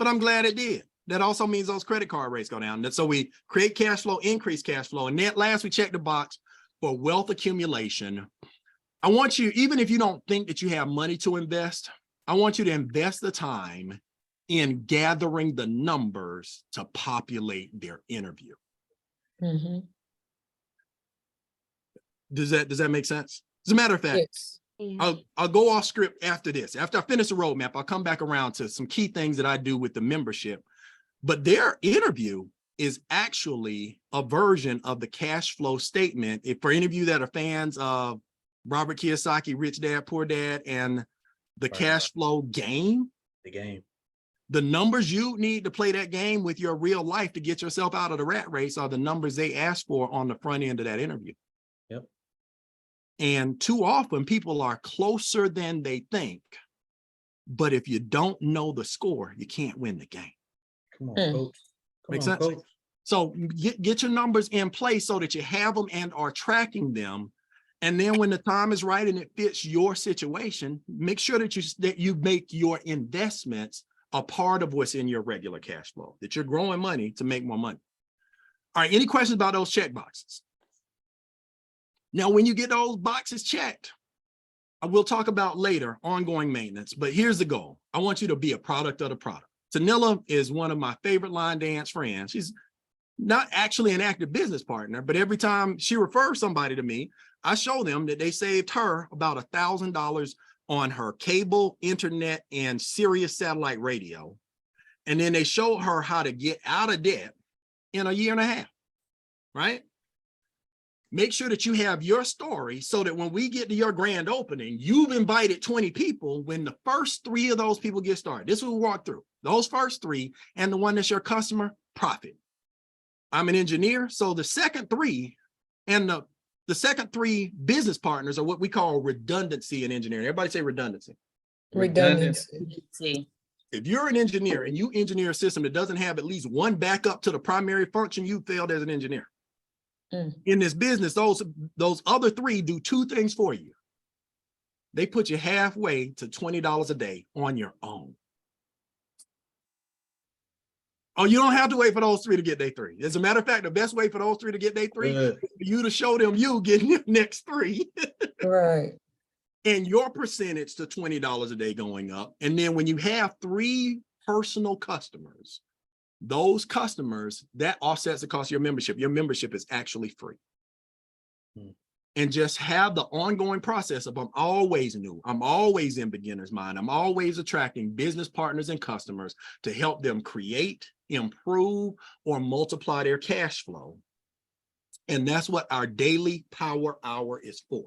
but I'm glad it did. That also means those credit card rates go down. So we create cash flow, increase cash flow. And then last, we check the box for wealth accumulation. I want you, even if you don't think that you have money to invest, I want you to invest the time in gathering the numbers to populate their interview. Mm-hmm. Does that make sense? As a matter of fact, Yes. I'll go off script after this. After I finish the roadmap, I'll come back around to some key things that I do with the membership. But their interview is actually a version of the cash flow statement. If for any of you that are fans of Robert Kiyosaki, Rich Dad, Poor Dad, and the cash flow game, The game. the numbers you need to play that game with your real life to get yourself out of the rat race are the numbers they ask for on the front end of that interview. Yep. And too often people are closer than they think. But if you don't know the score, you can't win the game. Come on, coach. Makes sense? Coach. So get your numbers in place so that you have them and are tracking them. And then when the time is right and it fits your situation, make sure that you make your investments a part of what's in your regular cash flow, that you're growing money to make more money. All right, any questions about those check boxes? Now, when you get those boxes checked, I will talk about later ongoing maintenance, but here's the goal. I want you to be a product of the product. Tanilla is one of my favorite line dance friends. She's not actually an active business partner, but every time she refers somebody to me, I show them that they saved her about $1,000 on her cable, internet, and Sirius satellite radio. And then they show her how to get out of debt in a year and a half, right? Make sure that you have your story so that when we get to your grand opening, you've invited 20 people. When the first 3 of those people get started, this is what we'll walk through. Those first 3 and the one that's your customer, profit. I'm an engineer, so the second 3 and the second 3 business partners are what we call redundancy in engineering. Everybody say redundancy. Redundancy. If you're an engineer and you engineer a system that doesn't have at least one backup to the primary function, you failed as an engineer. In this business, those other 3 do 2 things for you. They put you halfway to $20 a day on your own. Oh, you don't have to wait for those 3 to get day 3. As a matter of fact, the best way for those 3 to get day 3 is for you to show them you getting your next 3. Right. And your percentage to $20 a day going up. And then when you have 3 personal customers, those customers, that offsets the cost of your membership. Your membership is actually free. and just have the ongoing process of I'm always new. I'm always in beginner's mind. I'm always attracting business partners and customers to help them create, improve, or multiply their cash flow. And that's what our daily power hour is for.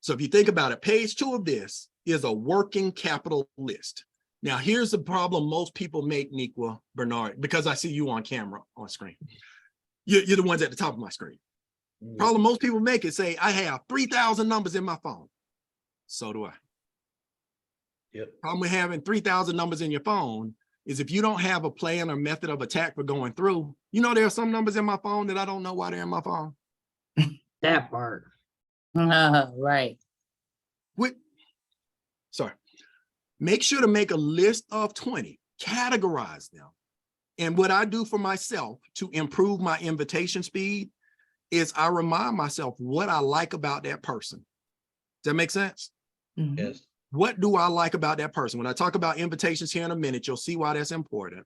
So if you think about it, page 2 of this is a working capital list. Now, here's the problem most people make, Niqua, Bernard, because I see you on camera on screen. You're the ones at the top of my screen. Problem most people make is say, I have 3,000 numbers in my phone. So do I. Yep. Problem with having 3,000 numbers in your phone is if you don't have a plan or method of attack for going through, you know, there are some numbers in my phone that I don't know why they're in my phone. That part. Right. Sorry. Make sure to make a list of 20, categorize them. And what I do for myself to improve my invitation speed is I remind myself what I like about that person. Does that make sense? Yes. What do I like about that person? When I talk about invitations here in a minute, you'll see why that's important.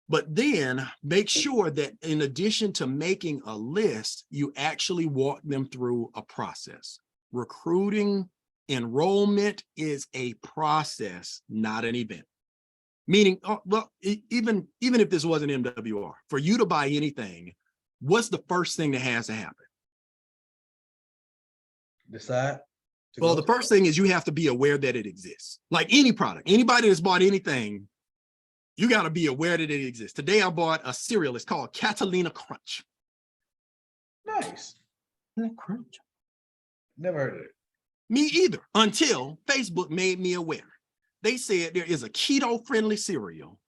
But then make sure that in addition to making a list, you actually walk them through a process. Recruiting, enrollment is a process, not an event. Meaning, well, even if this wasn't MWR, for you to buy anything, what's the first thing that has to happen? Decide. Well, the first thing is you have to be aware that it exists. Like any product, anybody that's bought anything, you got to be aware that it exists. Today, I bought a cereal. It's called Catalina Crunch. Nice. Crunch. Never heard of it. Me either, until Facebook made me aware. They said there is a keto-friendly cereal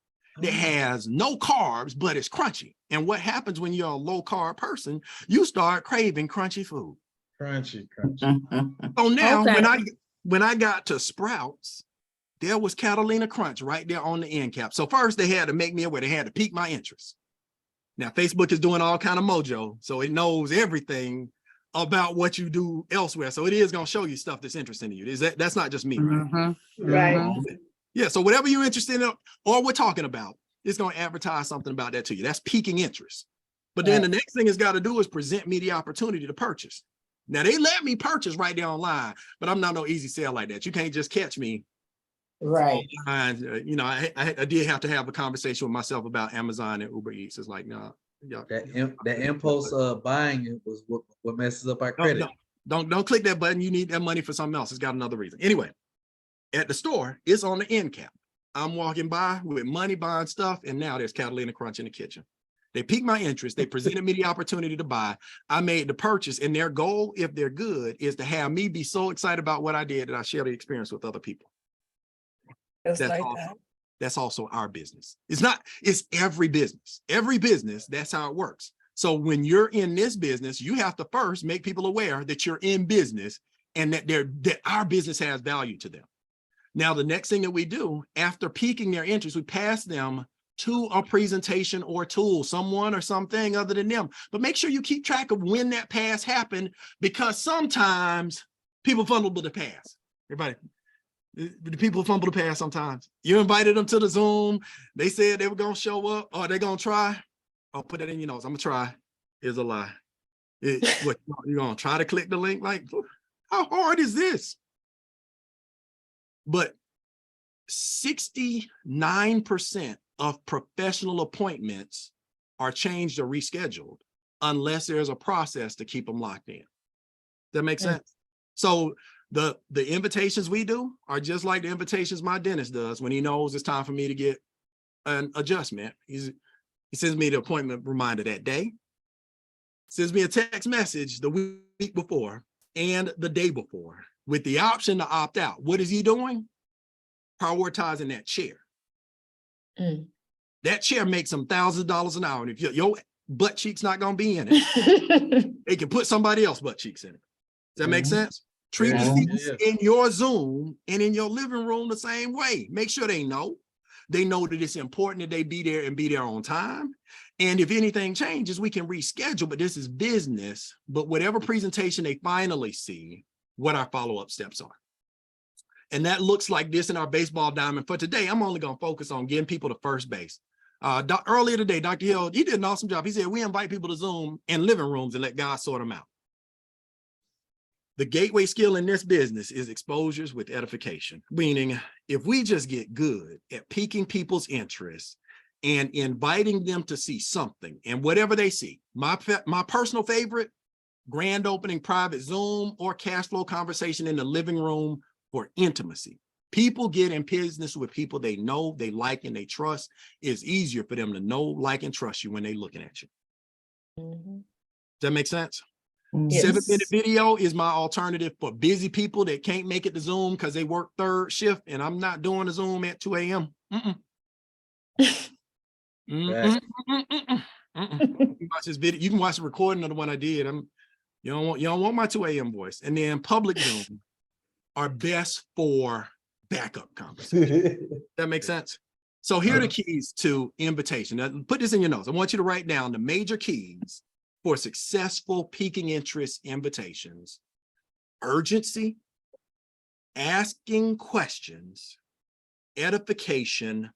that has no carbs, but it's crunchy. And what happens when you're a low-carb person, you start craving crunchy food. Crunchy, crunchy. So now, Okay. when I got to Sprouts, there was Catalina Crunch right there on the end cap. So first they had to make me aware, they had to pique my interest. Now Facebook is doing all kind of mojo, so it knows everything about what you do elsewhere. So it is going to show you stuff that's interesting to you. That's not just me, right? Right. Yeah, so whatever you're interested in or we're talking about, it's going to advertise something about that to you. That's piquing interest. But then the next thing it's got to do is present me the opportunity to purchase. Now they let me purchase right there online, but I'm not no easy sale like that. You can't just catch me. Right. Online. You know, I did have to have a conversation with myself about Amazon and Uber Eats. It's like, no, yeah. That impulse buying was what messes up our credit. Don't click that button. You need that money for something else. It's got another reason. Anyway, at the store, it's on the end cap. I'm walking by with money buying stuff, and now there's Catalina Crunch in the kitchen. They piqued my interest. They presented me the opportunity to buy. I made the purchase, and their goal, if they're good, is to have me be so excited about what I did that I share the experience with other people. That's also our business. It's every business. Every business, that's how it works. So when you're in this business, you have to first make people aware that you're in business and that our business has value to them. Now, the next thing that we do after piquing their interest, we pass them to a presentation or tool, someone or something other than them. But make sure you keep track of when that pass happened, because sometimes people fumble the pass. Everybody, the people fumble the pass sometimes. You invited them to the Zoom. They said they were going to show up, or they're going to try. I'll put that in your notes. I'm going to try. Is a lie. What, you're going to try to click the link? Like, how hard is this? But 69% of professional appointments are changed or rescheduled unless there's a process to keep them locked in. That makes sense? So the invitations we do are just like the invitations my dentist does when he knows it's time for me to get an adjustment. He sends me the appointment reminder that day, sends me a text message the week before and the day before with the option to opt out. What is he doing? Prioritizing that chair. That chair makes them $1,000s an hour. And if your butt cheek's not going to be in it, they can put somebody else butt cheeks in it. Does that make sense? Treat the seats in your Zoom and in your living room the same way. Make sure they know that it's important that they be there and be there on time. And if anything changes, we can reschedule, but this is business. But whatever presentation they finally see, what our follow-up steps are. And that looks like this in our baseball diamond. For today, I'm only going to focus on getting people to first base. Earlier today, Dr. Hill, he did an awesome job. He said, we invite people to Zoom in living rooms and let God sort them out. The gateway skill in this business is exposures with edification, meaning if we just get good at piquing people's interest and inviting them to see something and whatever they see, my personal favorite, grand opening private Zoom or cash flow conversation in the living room for intimacy. People get in business with people they know, they like, and they trust. It's easier for them to know, like, and trust you when they're looking at you. Does that make sense? Yes. 7-minute video is my alternative for busy people that can't make it to Zoom because they work third shift, and I'm not doing a Zoom at 2 a.m. You can watch this video. You can watch the recording of the one I did. You don't want my 2 a.m. voice. And then public Zoom are best for backup conversation. That makes sense. So here are the keys to invitation. Now, put this in your notes. I want you to write down the major keys for successful piquing interest invitations: urgency, asking questions, edification,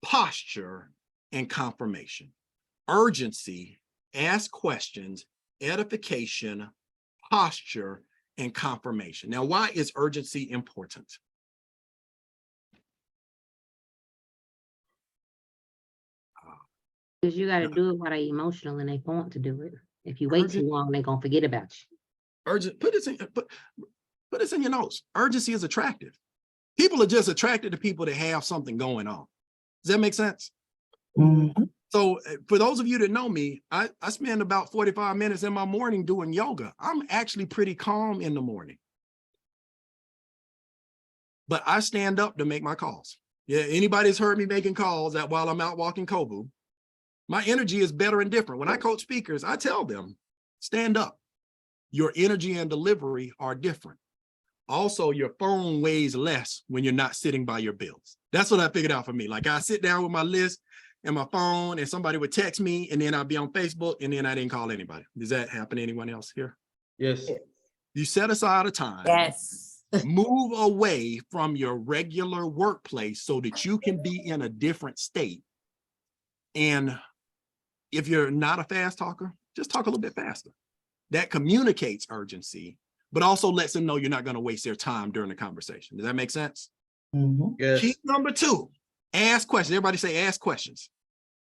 posture, and confirmation. Urgency, ask questions, edification, posture, and confirmation. Now, why is urgency important? Because you got to do it while they're emotional and they want to do it. If you wait too long, they're gonna forget about you. Urgent. Put this in your notes. Urgency is attractive. People are just attracted to people that have something going on. Does that make sense? So for those of you that know me, I spend about 45 minutes in my morning doing yoga. I'm actually pretty calm in the morning. But I stand up to make my calls. Yeah, anybody's heard me making calls that while I'm out walking Kobu. My energy is better and different. When I coach speakers, I tell them, stand up. Your energy and delivery are different. Also, your phone weighs less when you're not sitting by your bills. That's what I figured out for me. Like, I sit down with my list and my phone, and somebody would text me, and then I'd be on Facebook, and then I didn't call anybody. Does that happen to anyone else here? Yes. You set aside a time. Yes. Move away from your regular workplace so that you can be in a different state. And if you're not a fast talker, just talk a little bit faster. That communicates urgency, but also lets them know you're not going to waste their time during the conversation. Does that make sense? Yes. Key number 2, ask questions. Everybody say ask questions.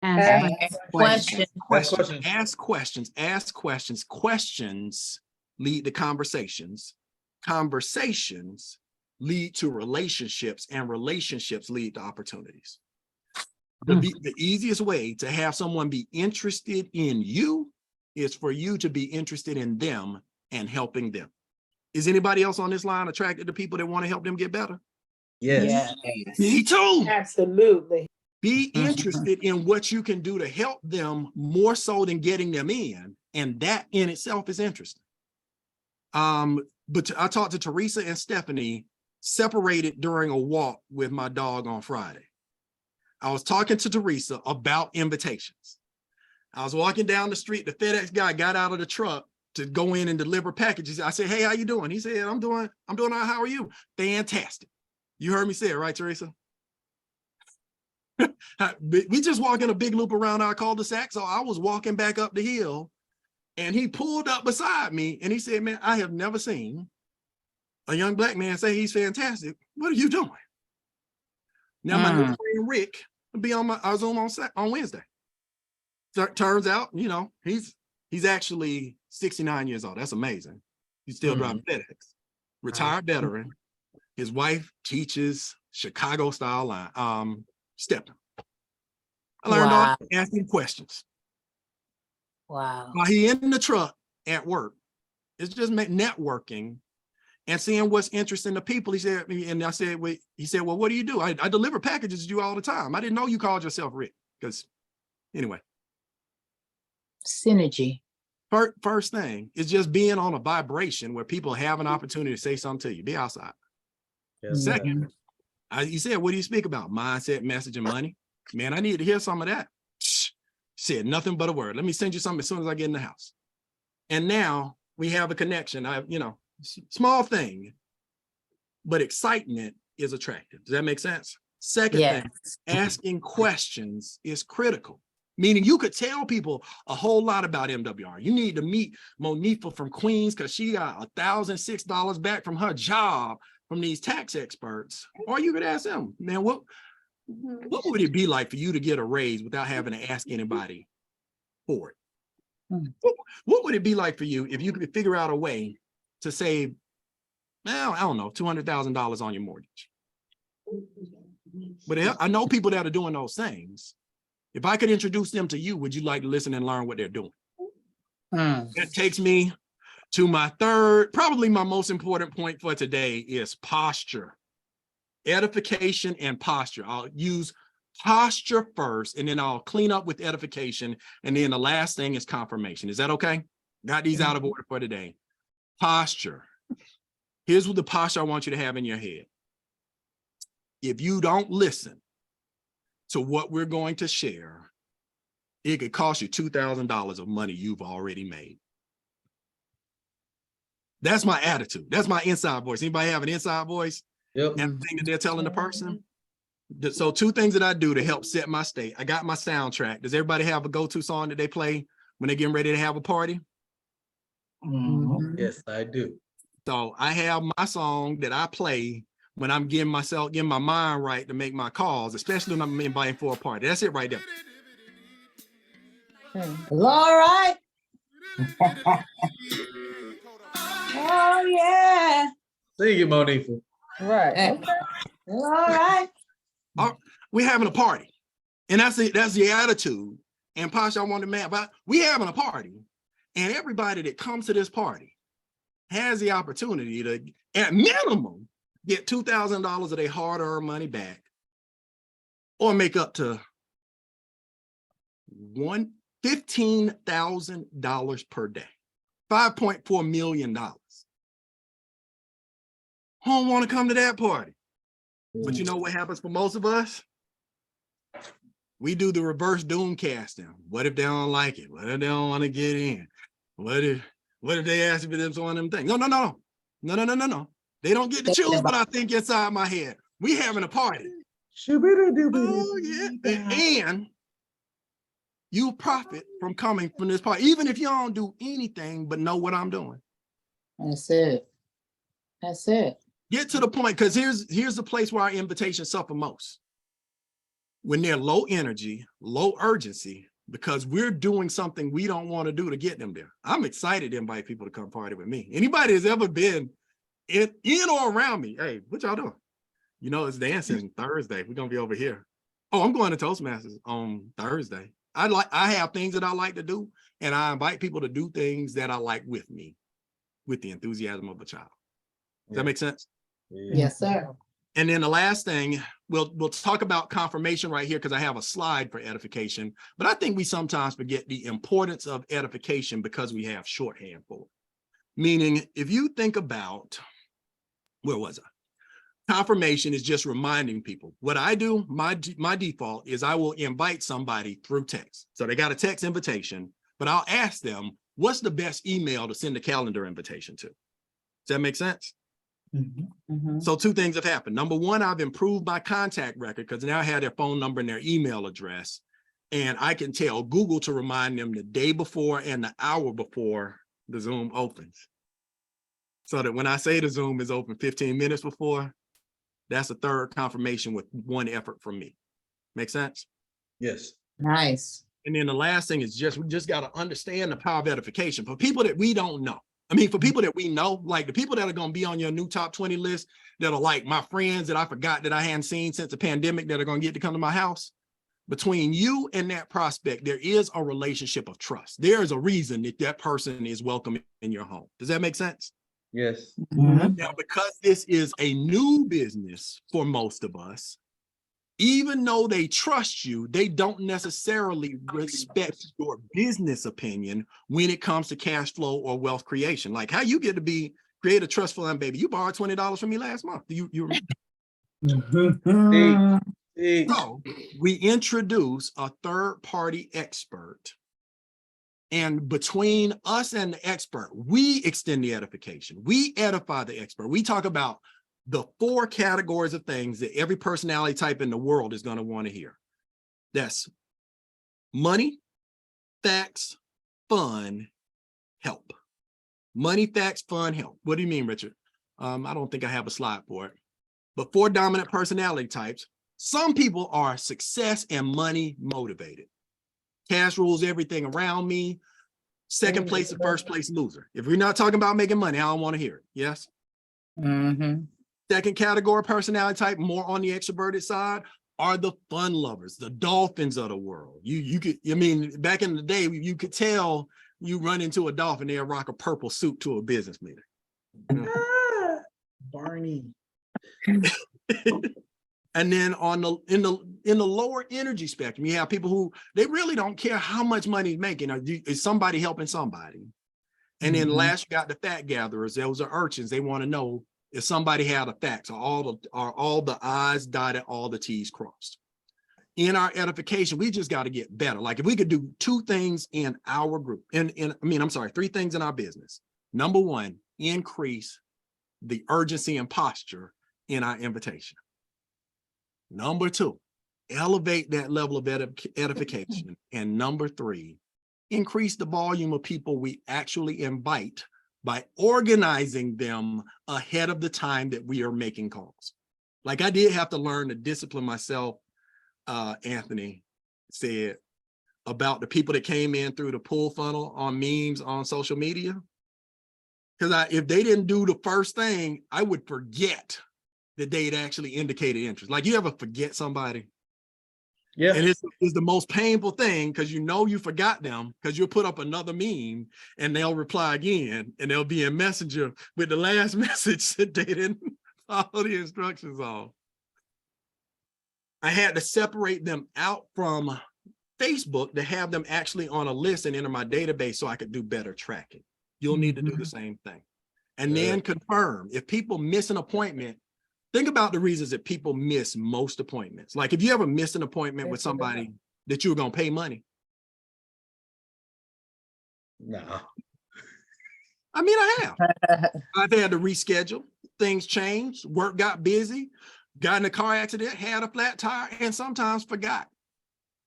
Ask Question. Questions. Ask questions. Ask questions. Questions lead to conversations. Conversations lead to relationships, and relationships lead to opportunities. The easiest way to have someone be interested in you is for you to be interested in them and helping them. Is anybody else on this line attracted to people that want to help them get better? Yes. Me too. Absolutely. Be interested in what you can do to help them more so than getting them in. And that in itself is interesting. But I talked to Teresa and Stephanie separated during a walk with my dog on Friday. I was talking to Teresa about invitations. I was walking down the street. The FedEx guy got out of the truck to go in and deliver packages. I said, "Hey, how you doing?" He said, I'm doing all right. How are you?" Fantastic. You heard me say it, right, Teresa? We just walking a big loop around our cul-de-sac. So I was walking back up the hill, and he pulled up beside me, and he said, "Man, I have never seen a young Black man say he's fantastic. What are you doing?" Now, my new friend Rick will be on our Zoom on Wednesday. Turns out, he's actually 69 years old. That's amazing. He's still driving FedEx. Retired veteran. His wife teaches Chicago style stepping. I learned all asking questions. Wow. While he in the truck at work, it's just networking and seeing what's interesting to people. He said, and I said, "Wait." He said, "Well, what do you do?" I deliver packages to you all the time. I didn't know you called yourself Rick. Because anyway. Synergy. First thing is just being on a vibration where people have an opportunity to say something to you. Be outside. Yes. Second, you said, "What do you speak about?" Mindset, message, and money. Man, I need to hear some of that. Said nothing but a word. Let me send you something as soon as I get in the house. And now we have a connection. Small thing, but excitement is attractive. Does that make sense? Second thing, asking questions is critical. Meaning you could tell people a whole lot about MWR. You need to meet Monifa from Queens because she got $1,006 back from her job from these tax experts. Or you could ask them, man, what would it be like for you to get a raise without having to ask anybody for it? What would it be like for you if you could figure out a way to save, well, I don't know, $200,000 on your mortgage? But I know people that are doing those things. If I could introduce them to you, would you like to listen and learn what they're doing? That takes me to my third, probably my most important point for today is posture. Edification and posture. I'll use posture first, and then I'll clean up with edification. And then the last thing is confirmation. Is that okay? Got these out of order for today. Posture. Here's what the posture I want you to have in your head. If you don't listen to what we're going to share, it could cost you $2,000 of money you've already made. That's my attitude. That's my inside voice. Anybody have an inside voice? Yep. And the thing that they're telling the person? So two things that I do to help set my state. I got my soundtrack. Does everybody have a go-to song that they play when they're getting ready to have a party? Yes, I do. So I have my song that I play when I'm getting my mind right to make my calls, especially when I'm inviting for a party. That's it right there. All right. Oh, yeah. Sing it, Monifa. Right. Okay. All right. We're having a party. And that's the attitude. And Pasha, I want to man, but we having a party. And everybody that comes to this party has the opportunity to, at minimum, get $2,000 of their hard-earned money back, or make up to $15,000 per day, $5.4 million. Who don't want to come to that party? But you know what happens for most of us? We do the reverse doom casting. What if they don't like it? What if they don't want to get in? What if they ask me for one of them things? No. They don't get to choose what I think inside my head. We having a party. Oh, yeah. And you profit from coming from this party, even if you don't do anything but know what I'm doing. That's it. That's it. Get to the point, because here's the place where our invitations suffer most. When they're low energy, low urgency, because we're doing something we don't want to do to get them there. I'm excited to invite people to come party with me. Anybody that's ever been in or around me, hey, what y'all doing? You know, it's dancing Thursday. We're gonna be over here. Oh, I'm going to Toastmasters on Thursday. I have things that I like to do, and I invite people to do things that I like with me, with the enthusiasm of a child. Does that make sense? Yes, sir. And then the last thing, we'll talk about confirmation right here, because I have a slide for edification, but I think we sometimes forget the importance of edification because we have shorthand for it. Meaning, if you think about, where was I? Confirmation is just reminding people. What I do, my default is I will invite somebody through text. So they got a text invitation, but I'll ask them, what's the best email to send a calendar invitation to? Does that make sense? So two things have happened. Number one, I've improved my contact record because now I have their phone number and their email address. And I can tell Google to remind them the day before and the hour before the Zoom opens. So that when I say the Zoom is open 15 minutes before, that's a third confirmation with one effort from me. Make sense? Yes. Nice. And then the last thing is we just got to understand the power of edification for people that we don't know. I mean, for people that we know, like the people that are going to be on your new top 20 list, that are like my friends that I forgot that I hadn't seen since the pandemic that are going to get to come to my house. Between you and that prospect, there is a relationship of trust. There is a reason that that person is welcome in your home. Does that make sense? Yes. Now, because this is a new business for most of us, even though they trust you, they don't necessarily respect your business opinion when it comes to cash flow or wealth creation. Like how you get to create a trust fund, baby. You borrowed $20 from me last month. You remember? So we introduce a third-party expert. And between us and the expert, we extend the edification. We edify the expert. We talk about the 4 categories of things that every personality type in the world is going to want to hear. That's Money, facts, fun, help. Money, facts, fun, help. What do you mean, Richard? I don't think I have a slide for it. But 4 dominant personality types. Some people are success and money motivated. Cash rules everything around me. Second place and first place loser. If we're not talking about making money, I don't want to hear it. Yes. Mm-hmm. Second category personality type, more on the extroverted side, are the fun lovers, the dolphins of the world. You could, I mean, back in the day, you could tell you run into a dolphin, they'll rock a purple suit to a business meeting. You know? Barney. And then on the in the lower energy spectrum, you have people who they really don't care how much money he's making. Is somebody helping somebody? And then last, you got the fact gatherers. Those are urchins. They want to know if somebody had a fact. So all the I's dotted, all the T's crossed. In our edification, we just got to get better. Like if we could do 2 things in our group, 3 things in our business. Number 1, increase the urgency and posture in our invitation. Number 2, elevate that level of edification. And number 3, increase the volume of people we actually invite by organizing them ahead of the time that we are making calls. Like I did have to learn to discipline myself, Anthony said, about the people that came in through the pull funnel on memes on social media. Because if they didn't do the first thing, I would forget that they'd actually indicated interest. Like you ever forget somebody? Yeah. And it's the most painful thing because you know you forgot them because you'll put up another meme and they'll reply again and they'll be in Messenger with the last message that they didn't follow the instructions on. I had to separate them out from Facebook to have them actually on a list and enter my database so I could do better tracking. You'll need to do the same thing. And then confirm if people miss an appointment. Think about the reasons that people miss most appointments. Like if you ever missed an appointment with somebody that you were going to pay money. No. I mean, I have. I've had to reschedule. Things changed. Work got busy. Got in a car accident, had a flat tire, and sometimes forgot.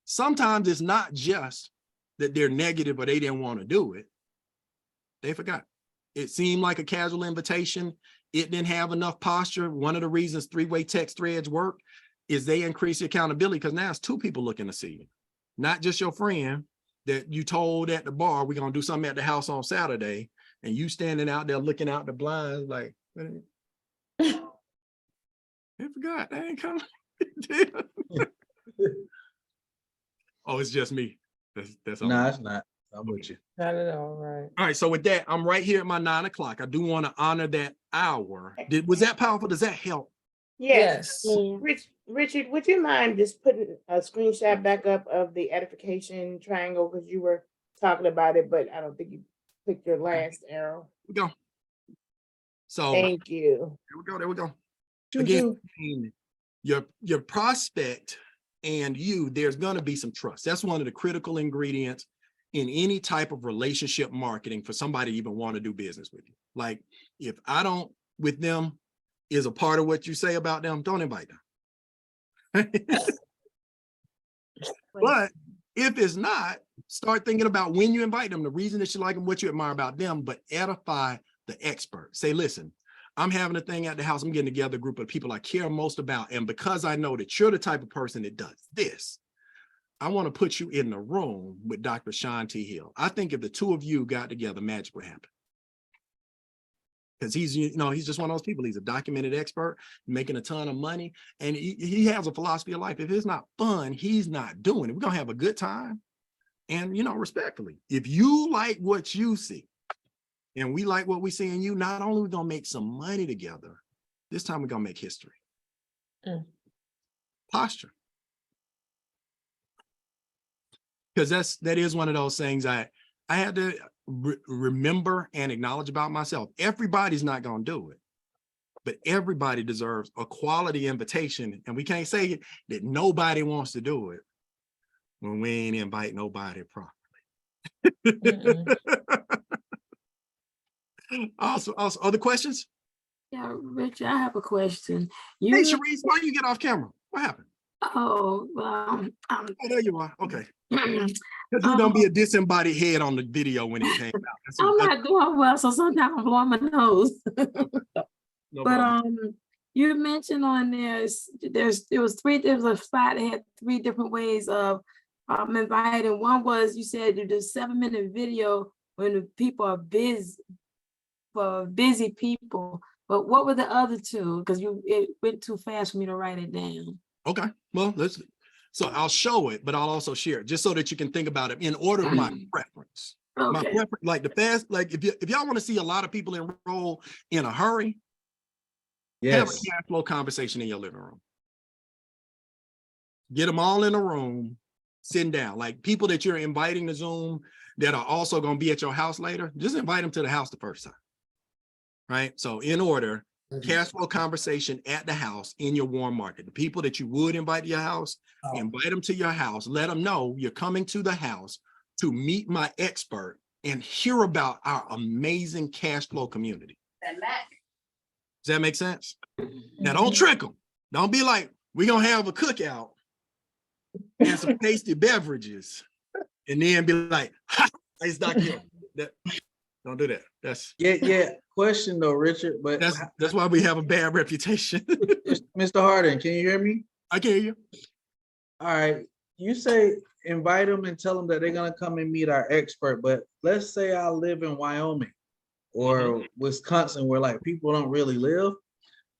Sometimes it's not just that they're negative or they didn't want to do it. They forgot. It seemed like a casual invitation. It didn't have enough posture. One of the reasons 3-way text threads work is they increase the accountability because now it's 2 people looking to see you, not just your friend that you told at the bar, we're going to do something at the house on Saturday, and you standing out there looking out the blinds like, I forgot, I ain't coming. Oh, it's just me. That's all. No, it's not. I'm with you. Not at all, right. All right, so with that, I'm right here at my 9 o'clock. I do want to honor that hour. Was that powerful? Does that help? Yes. Yeah. Richard, would you mind just putting a screenshot back up of the edification triangle? Because you were talking about it, but I don't think you clicked your last arrow. Here we go. So Thank you. there we go. Again, your prospect and you, there's going to be some trust. That's one of the critical ingredients in any type of relationship marketing for somebody to even want to do business with you. Like if I don't with them is a part of what you say about them, don't invite them. But if it's not, start thinking about when you invite them, the reason that you like them, what you admire about them, but edify the expert. Say, listen, I'm having a thing at the house. I'm getting together a group of people I care most about. And because I know that you're the type of person that does this, I want to put you in the room with Dr. Sean T. Hill. I think if the 2 of you got together, magic would happen. Because he's just one of those people. He's a documented expert, making a ton of money. And he has a philosophy of life. If it's not fun, he's not doing it. We're going to have a good time. And, respectfully, if you like what you see and we like what we see in you, not only are we going to make some money together, this time we're going to make history. Posture. Because that is one of those things I had to remember and acknowledge about myself. Everybody's not going to do it, but everybody deserves a quality invitation. And we can't say that nobody wants to do it when we ain't invite nobody properly. Also, other questions? Yeah, Richard, I have a question. Hey, Sharice, why you get off camera? What happened? Oh, Oh, there you are. Okay. I'm Because you're gonna be a disembodied head on the video when it came out. not doing well, so sometimes I'm blowing my nose. No But problem. you mentioned on there was a spot that had 3 different ways of inviting. One was you said you do 7-minute video when the people are busy for busy people. But what were the other 2? Because it went too fast for me to write it down. Okay, well, so I'll show it, but I'll also share it just so that you can think about it in order of my preference. My Okay. preference, like like if y'all want to see a lot of people enroll in a hurry, have a Yes. cash flow conversation in your living room. Get them all in a room, sitting down. Like people that you're inviting to Zoom that are also going to be at your house later, just invite them to the house the first time. Right? So in order, cash flow conversation at the house in your warm market. The people that you would invite to your house, invite them to your house. Let them know you're coming to the house to meet my expert and hear about our amazing cash flow community. Does that make sense? Now don't trick them. Don't be like, we're gonna have a cookout and some tasty beverages, and then be like, ha, it's Dr. Hill. Don't do that. Yeah. Question though, Richard, but That's why we have a bad reputation. Mr. Hardon, can you hear me? I can hear you. All right. You say invite them and tell them that they're gonna come and meet our expert, but let's say I live in Wyoming or Wisconsin where like people don't really live.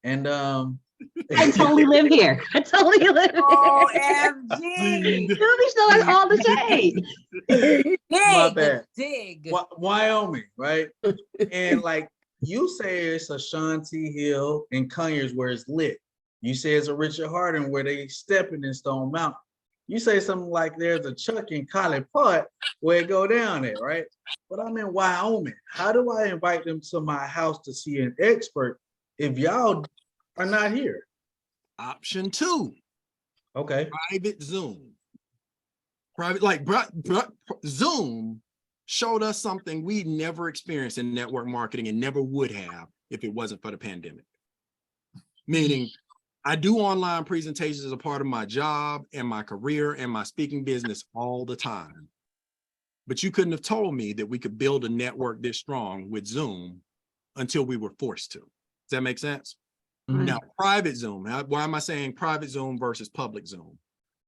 And I totally live here. I totally live here. OMG. You be showing all the shade. My bad. Dig. Wyoming, right? And like you say it's Ashanti Hill and Conyers where it's lit. You say it's a Richard Hardon where they stepping in Stone Mountain. You say something like there's a Chuck in College Park where it go down there, right? But I'm in Wyoming. How do I invite them to my house to see an expert if y'all are not here? Option 2. Okay. Private Zoom. Zoom showed us something we never experienced in network marketing and never would have if it wasn't for the pandemic. Meaning, I do online presentations as a part of my job and my career and my speaking business all the time. But you couldn't have told me that we could build a network this strong with Zoom until we were forced to. Does that make sense? Now, private Zoom, why am I saying private Zoom versus public Zoom?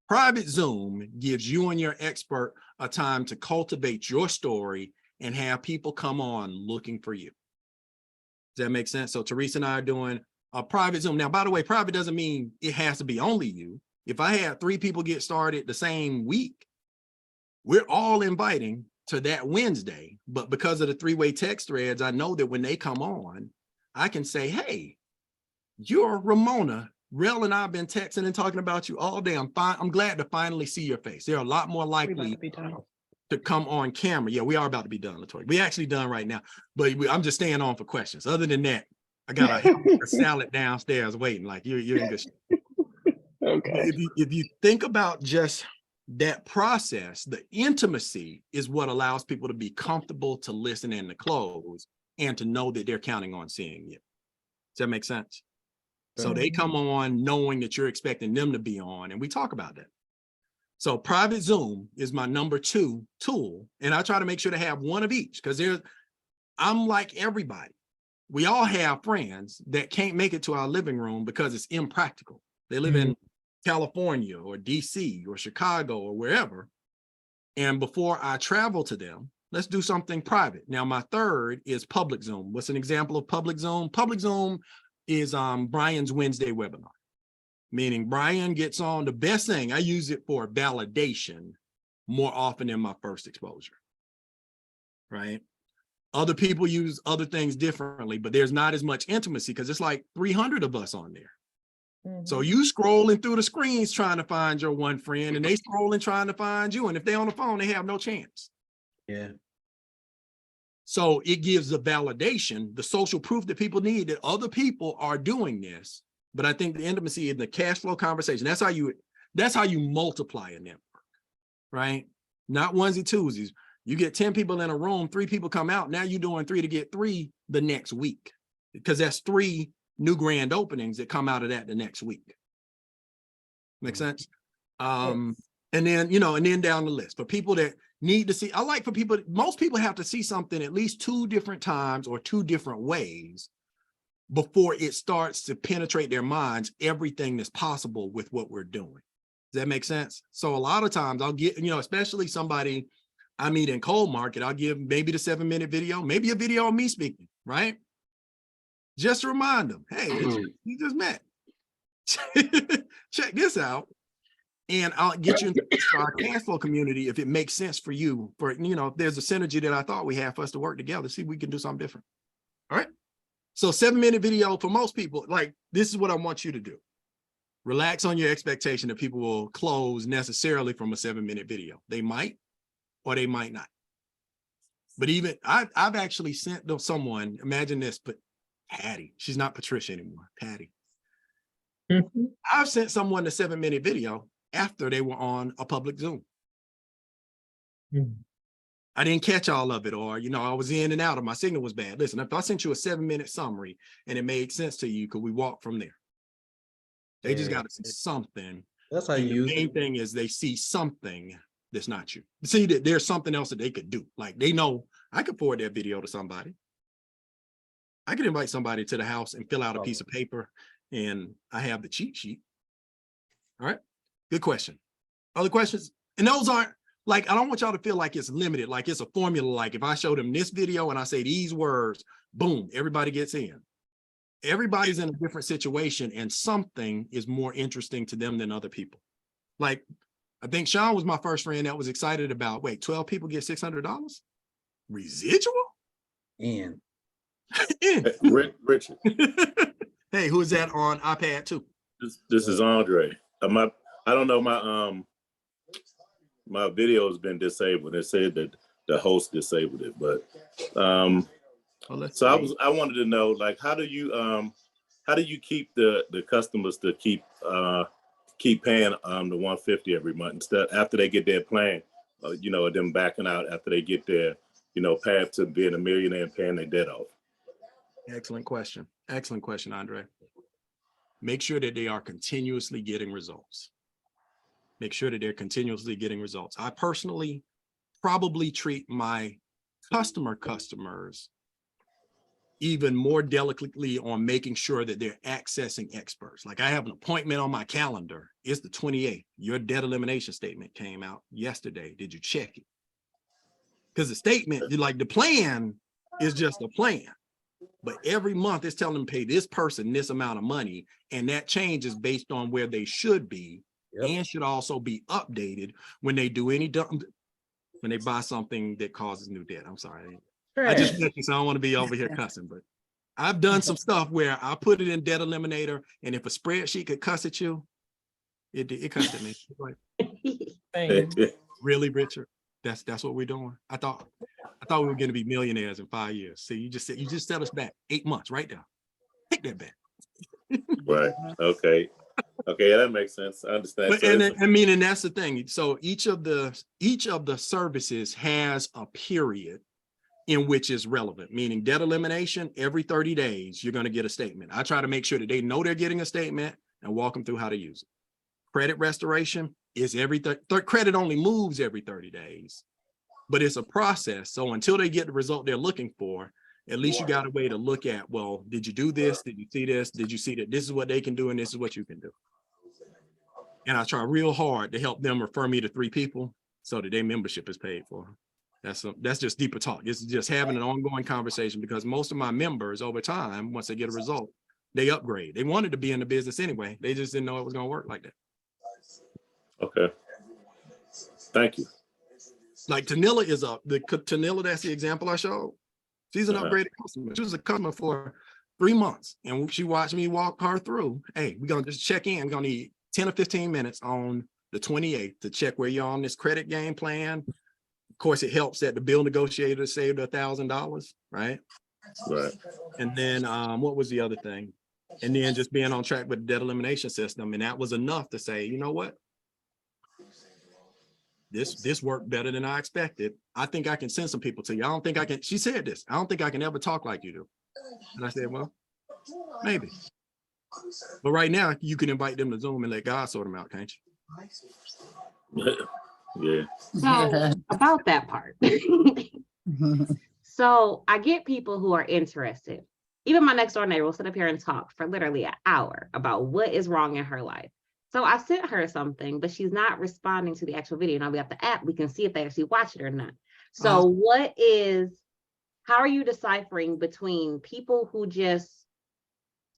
Private Zoom gives you and your expert a time to cultivate your story and have people come on looking for you. Does that make sense? So Teresa and I are doing a private Zoom. Now, by the way, private doesn't mean it has to be only you. If I had 3 people get started the same week, we're all inviting to that Wednesday. But because of the 3-way text threads, I know that when they come on, I can say, hey, you're Ramona. Rel and I have been texting and talking about you all day. I'm glad to finally see your face. They're a lot more likely to come on camera. Yeah, we are about to be done, Latoya. We're actually done right now, but I'm just staying on for questions. Other than that, I got a salad downstairs waiting. Like you're in good shape. Okay. If you think about just that process, the intimacy is what allows people to be comfortable to listen and to close and to know that they're counting on seeing you. Does that make sense? So they come on knowing that you're expecting them to be on, and we talk about that. So private Zoom is my number 2 tool, and I try to make sure to have one of each because I'm like everybody. We all have friends that can't make it to our living room because it's impractical. They live in California or DC or Chicago or wherever. And before I travel to them, let's do something private. Now, my 3rd is public Zoom. What's an example of public Zoom? Public Zoom is Brian's Wednesday webinar, meaning Brian gets on. The best thing, I use it for validation more often than my first exposure, right? Other people use other things differently, but there's not as much intimacy because it's like 300 of us on there. So you scrolling through the screens trying to find your one friend, and they scrolling trying to find you. And if they're on the phone, they have no chance. Yeah. So it gives the validation, the social proof that people need that other people are doing this. But I think the intimacy in the cash flow conversation, that's how you multiply a network, right? Not onesie twosies. You get 10 people in a room, 3 people come out. Now you're doing 3 to get 3 the next week because that's 3 new grand openings that come out of that the next week. Make sense? And then, and then down the list for people that need to see, most people have to see something at least 2 different times or 2 different ways before it starts to penetrate their minds, everything that's possible with what we're doing. Does that make sense? So a lot of times I'll get, especially somebody I meet in cold market, I'll give maybe the 7-minute video, maybe a video of me speaking, right? Just to remind them, hey, you just met. Check this out. And I'll get you into our cash flow community if it makes sense for you, if there's a synergy that I thought we had for us to work together, see if we can do something different. All right. So 7-minute video for most people, like this is what I want you to do. Relax on your expectation that people will close necessarily from a 7-minute video. They might, or they might not. But even I've actually sent someone, imagine this, but Patty, she's not Patricia anymore, Patty. I've sent someone a 7-minute video after they were on a public Zoom. I didn't catch all of it, or, I was in and out, or my signal was bad. Listen, if I sent you a 7-minute summary and it made sense to you, could we walk from there? They just got to see something. That's how you use it. The main thing is they see something that's not you. See that there's something else that they could do. Like they know I could forward that video to somebody. I could invite somebody to the house and fill out a piece of paper and I have the cheat sheet. All right. Good question. Other questions? And those aren't like, I don't want y'all to feel like it's limited, like it's a formula. Like if I show them this video and I say these words, boom, everybody gets in. Everybody's in a different situation and something is more interesting to them than other people. Like, I think Sean was my first friend that was excited about, wait, 12 people get $600? Residual? in. Richard. Hey, who is that on iPad too? This is Andre. I don't know, my video has been disabled. They said that the host disabled it, but so I wanted to know, like, how do you keep the customers to keep paying the $150 every month instead after they get their plan, them backing out after they get their path to being a millionaire and paying their debt off? Excellent question. Excellent question, Andre. Make sure that they are continuously getting results. Make sure that they're continuously getting results. I personally probably treat my customers even more delicately on making sure that they're accessing experts. Like I have an appointment on my calendar. It's the 28th. Your debt elimination statement came out yesterday. Did you check it? Because the statement, like the plan is just a plan. But every month it's telling them pay this person this amount of money. And that changes based on where they should be. Yep. And should also be updated when they do when they buy something that causes new debt. I'm sorry. I just mentioned, so I don't want to be over here cussing, but I've done some stuff where I put it in Debt Eliminator, and if a spreadsheet could cuss at you, it cussed at me. Like, really, Richard? That's what we're doing. I thought we were going to be millionaires in 5 years. See, you just set us back 8 months right there. Take that back. Right. Okay. Okay, that makes sense. I understand. But, and that's the thing. So each of the services has a period in which is relevant, meaning debt elimination, every 30 days, you're going to get a statement. I try to make sure that they know they're getting a statement and walk them through how to use it. Credit restoration is credit only moves every 30 days, but it's a process. So until they get the result they're looking for, at least you got a way to look at, well, did you do this? Did you see this? Did you see that this is what they can do and this is what you can do? And I try real hard to help them refer me to 3 people so that their membership is paid for. That's just deeper talk. It's just having an ongoing conversation because most of my members over time, once they get a result, they upgrade. They wanted to be in the business anyway. They just didn't know it was going to work like that. Okay. Thank you. Like Tanilla Tanilla, that's the example I showed. She's an upgraded customer. She was a customer for 3 months and she watched me walk her through. Hey, we're going to just check in. We're going to need 10 or 15 minutes on the 28th to check where you're on this credit game plan. Of course, it helps that the bill negotiator saved $1,000, right? Right. And then what was the other thing? And then just being on track with the debt elimination system. And that was enough to say, you know what? This worked better than I expected. I think I can send some people to you. I don't think I can. She said this. I don't think I can ever talk like you do. And I said, well, maybe. But right now, you can invite them to Zoom and let God sort them out, can't you? Yeah. So about that part. So I get people who are interested. Even my next door neighbor will sit up here and talk for literally an hour about what is wrong in her life. So I sent her something, but she's not responding to the actual video. Now we got the app, we can see if they actually watch it or not. So how are you deciphering between people who just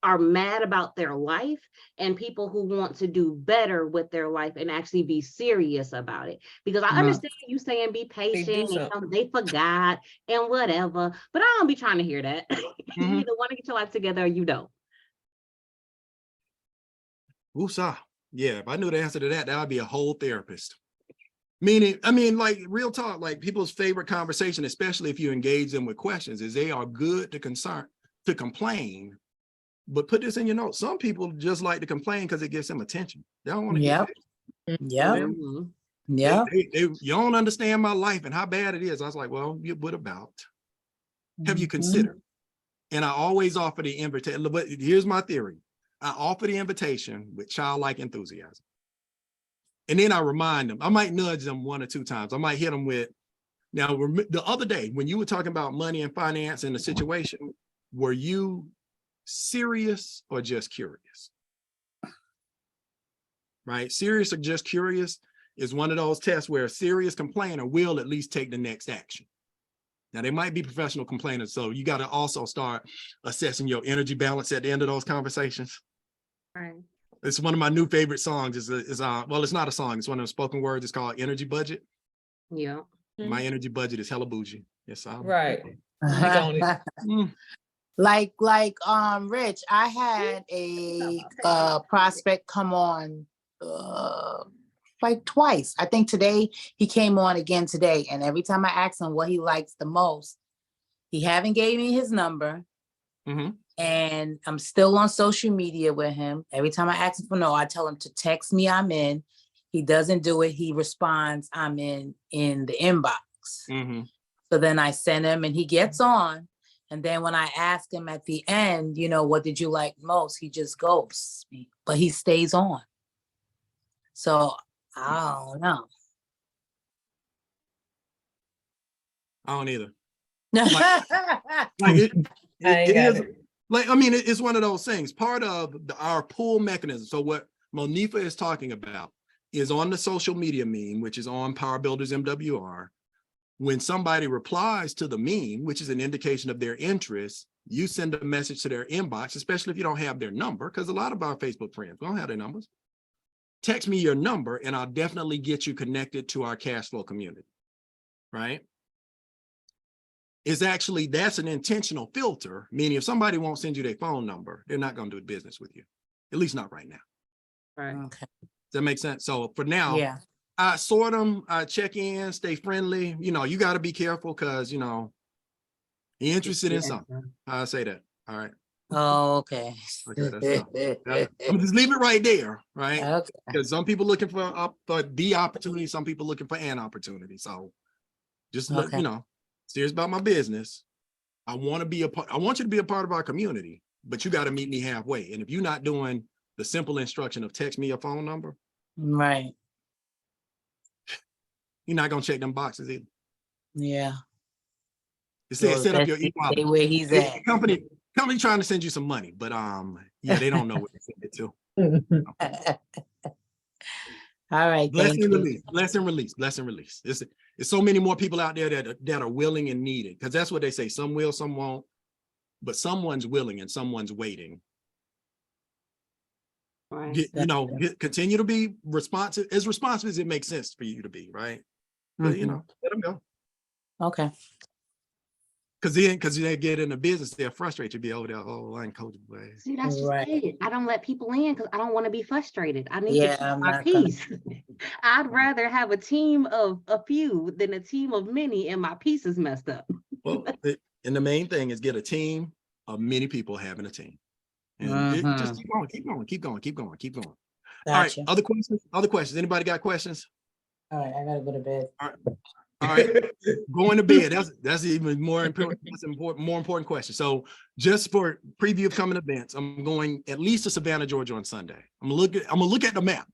are mad about their life and people who want to do better with their life and actually be serious about it? Because I understand you saying be patient, and they forgot and whatever, but I don't be trying to hear that. You either want to get your life together or you don't. Woosah. Yeah, if I knew the answer to that, that would be a whole therapist. Meaning, I mean, like real talk, like people's favorite conversation, especially if you engage them with questions, is they are good to complain. But put this in your notes. Some people just like to complain because it gives them attention. They don't want to get paid. Yep. Yeah. You don't understand my life and how bad it is. I was like, well, what about? Have you considered? And I always offer the invitation. But here's my theory. I offer the invitation with childlike enthusiasm. And then I remind them. I might nudge them 1 or 2 times. I might hit them with, now, the other day, when you were talking about money and finance and the situation, were you serious or just curious? Right? Serious or just curious is one of those tests where a serious complainer will at least take the next action. Now, they might be professional complainers, so you got to also start assessing your energy balance at the end of those conversations. Right. It's one of my new favorite songs. Well, it's not a song. It's one of the spoken words. It's called Energy Budget. Yeah. My energy budget is hella bougie. Yes, Right. Like Rich, I had a prospect come on like twice. I think today he came on again today, and every time I ask him what he likes the most, he haven't gave me his number. And I'm still on social media with him. Every time I ask him for no, I tell him to text me, I'm in. He doesn't do it. He responds, I'm in the inbox. So then I send him and he gets on. And then when I ask him at the end, what did you like most? He just ghosts me, but he stays on. So I don't know. I don't either. It's one of those things. Part of our pull mechanism. So what Monifa is talking about is on the social media meme, which is on Power Builders MWR. When somebody replies to the meme, which is an indication of their interest, you send a message to their inbox, especially if you don't have their number, because a lot of our Facebook friends don't have their numbers. Text me your number and I'll definitely get you connected to our cash flow community, right? That's an intentional filter, meaning if somebody won't send you their phone number, they're not going to do business with you, at least not right now. Right. Okay. Does that make sense? So for now, Yeah. I sort them, I check in, stay friendly. You got to be careful because, you're interested in something. I say that. All right. Oh, okay. Okay, I'm just leave it right there, right? Okay. Because some people looking for the opportunity, some people looking for an opportunity. So just let serious about my business. I want you to be a part of our community, but you got to meet me halfway. And if you're not doing the simple instruction of text me your phone number, right, you're not gonna check them boxes either. Yeah. It says set up your e-wallet. Where he's at. Company trying to send you some money, but yeah, they don't know where to send it to. All right. Bless and release. Bless and release. Bless and release. It's so many more people out there that are willing and needed, because that's what they say. Some will, some won't, but someone's willing and someone's waiting. Right. Continue to be responsive as it makes sense for you to be, right? But let them go. Okay. Because they get in the business, they're frustrated to be over there. Oh, I ain't coaching. See, that's just it. I don't let people in because I don't want to be frustrated. I need to keep my not peace. I'd rather have a team of a few than a team of many, and my peace is messed up. Well, and the main thing is get a team of many people having a team. And just keep going. Gotcha. All right, other questions? Anybody got questions? All right, I gotta go to bed. All All right, going to bed. That's even more important. That's more important question. So just for preview of coming events, I'm going at least to Savannah, Georgia on Sunday. I'm gonna look at the map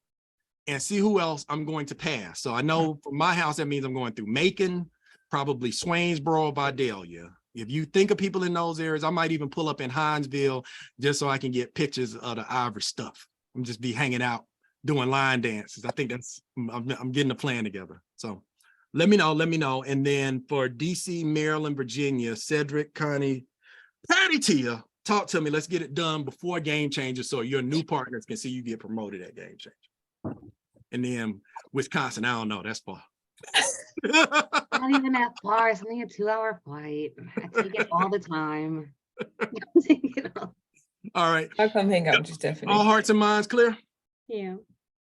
and see who else I'm going to pass. So I know from my house, that means I'm going through Macon, probably Swainsboro, Vidalia. If you think of people in those areas, I might even pull up in Hinesville just so I can get pictures of the Ivory stuff. I'm just be hanging out doing line dances. I think I'm getting a plan together. So let me know. And then for DC, Maryland, Virginia, Cedric, Connie, Patty Tia, talk to me. Let's get it done before Game Changer so your new partners can see you get promoted at Game Changer. And then Wisconsin, I don't know, that's far. Not even that far. It's only a 2-hour flight. I take it all the time. All right. I'll come hang out with you, Stephanie. All hearts and minds clear? Yeah.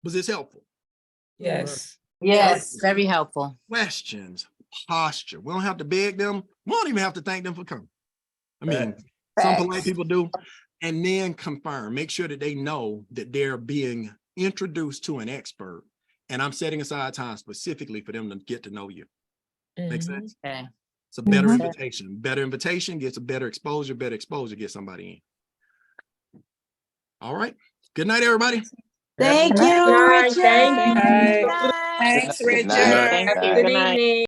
Was this helpful? Yes. Yes, very helpful. Questions, posture. We don't have to beg them. We don't even have to thank them for coming. I mean, some polite people do. And then confirm, make sure that they know that they're being introduced to an expert. And I'm setting aside time specifically for them to get to know you. Make sense? Okay. It's a better invitation. Better invitation gets a better exposure gets somebody in. All right. Good night, everybody. Thank you, Night, Richard. thank you. Thanks, Good Richard. night. Good night. Good evening.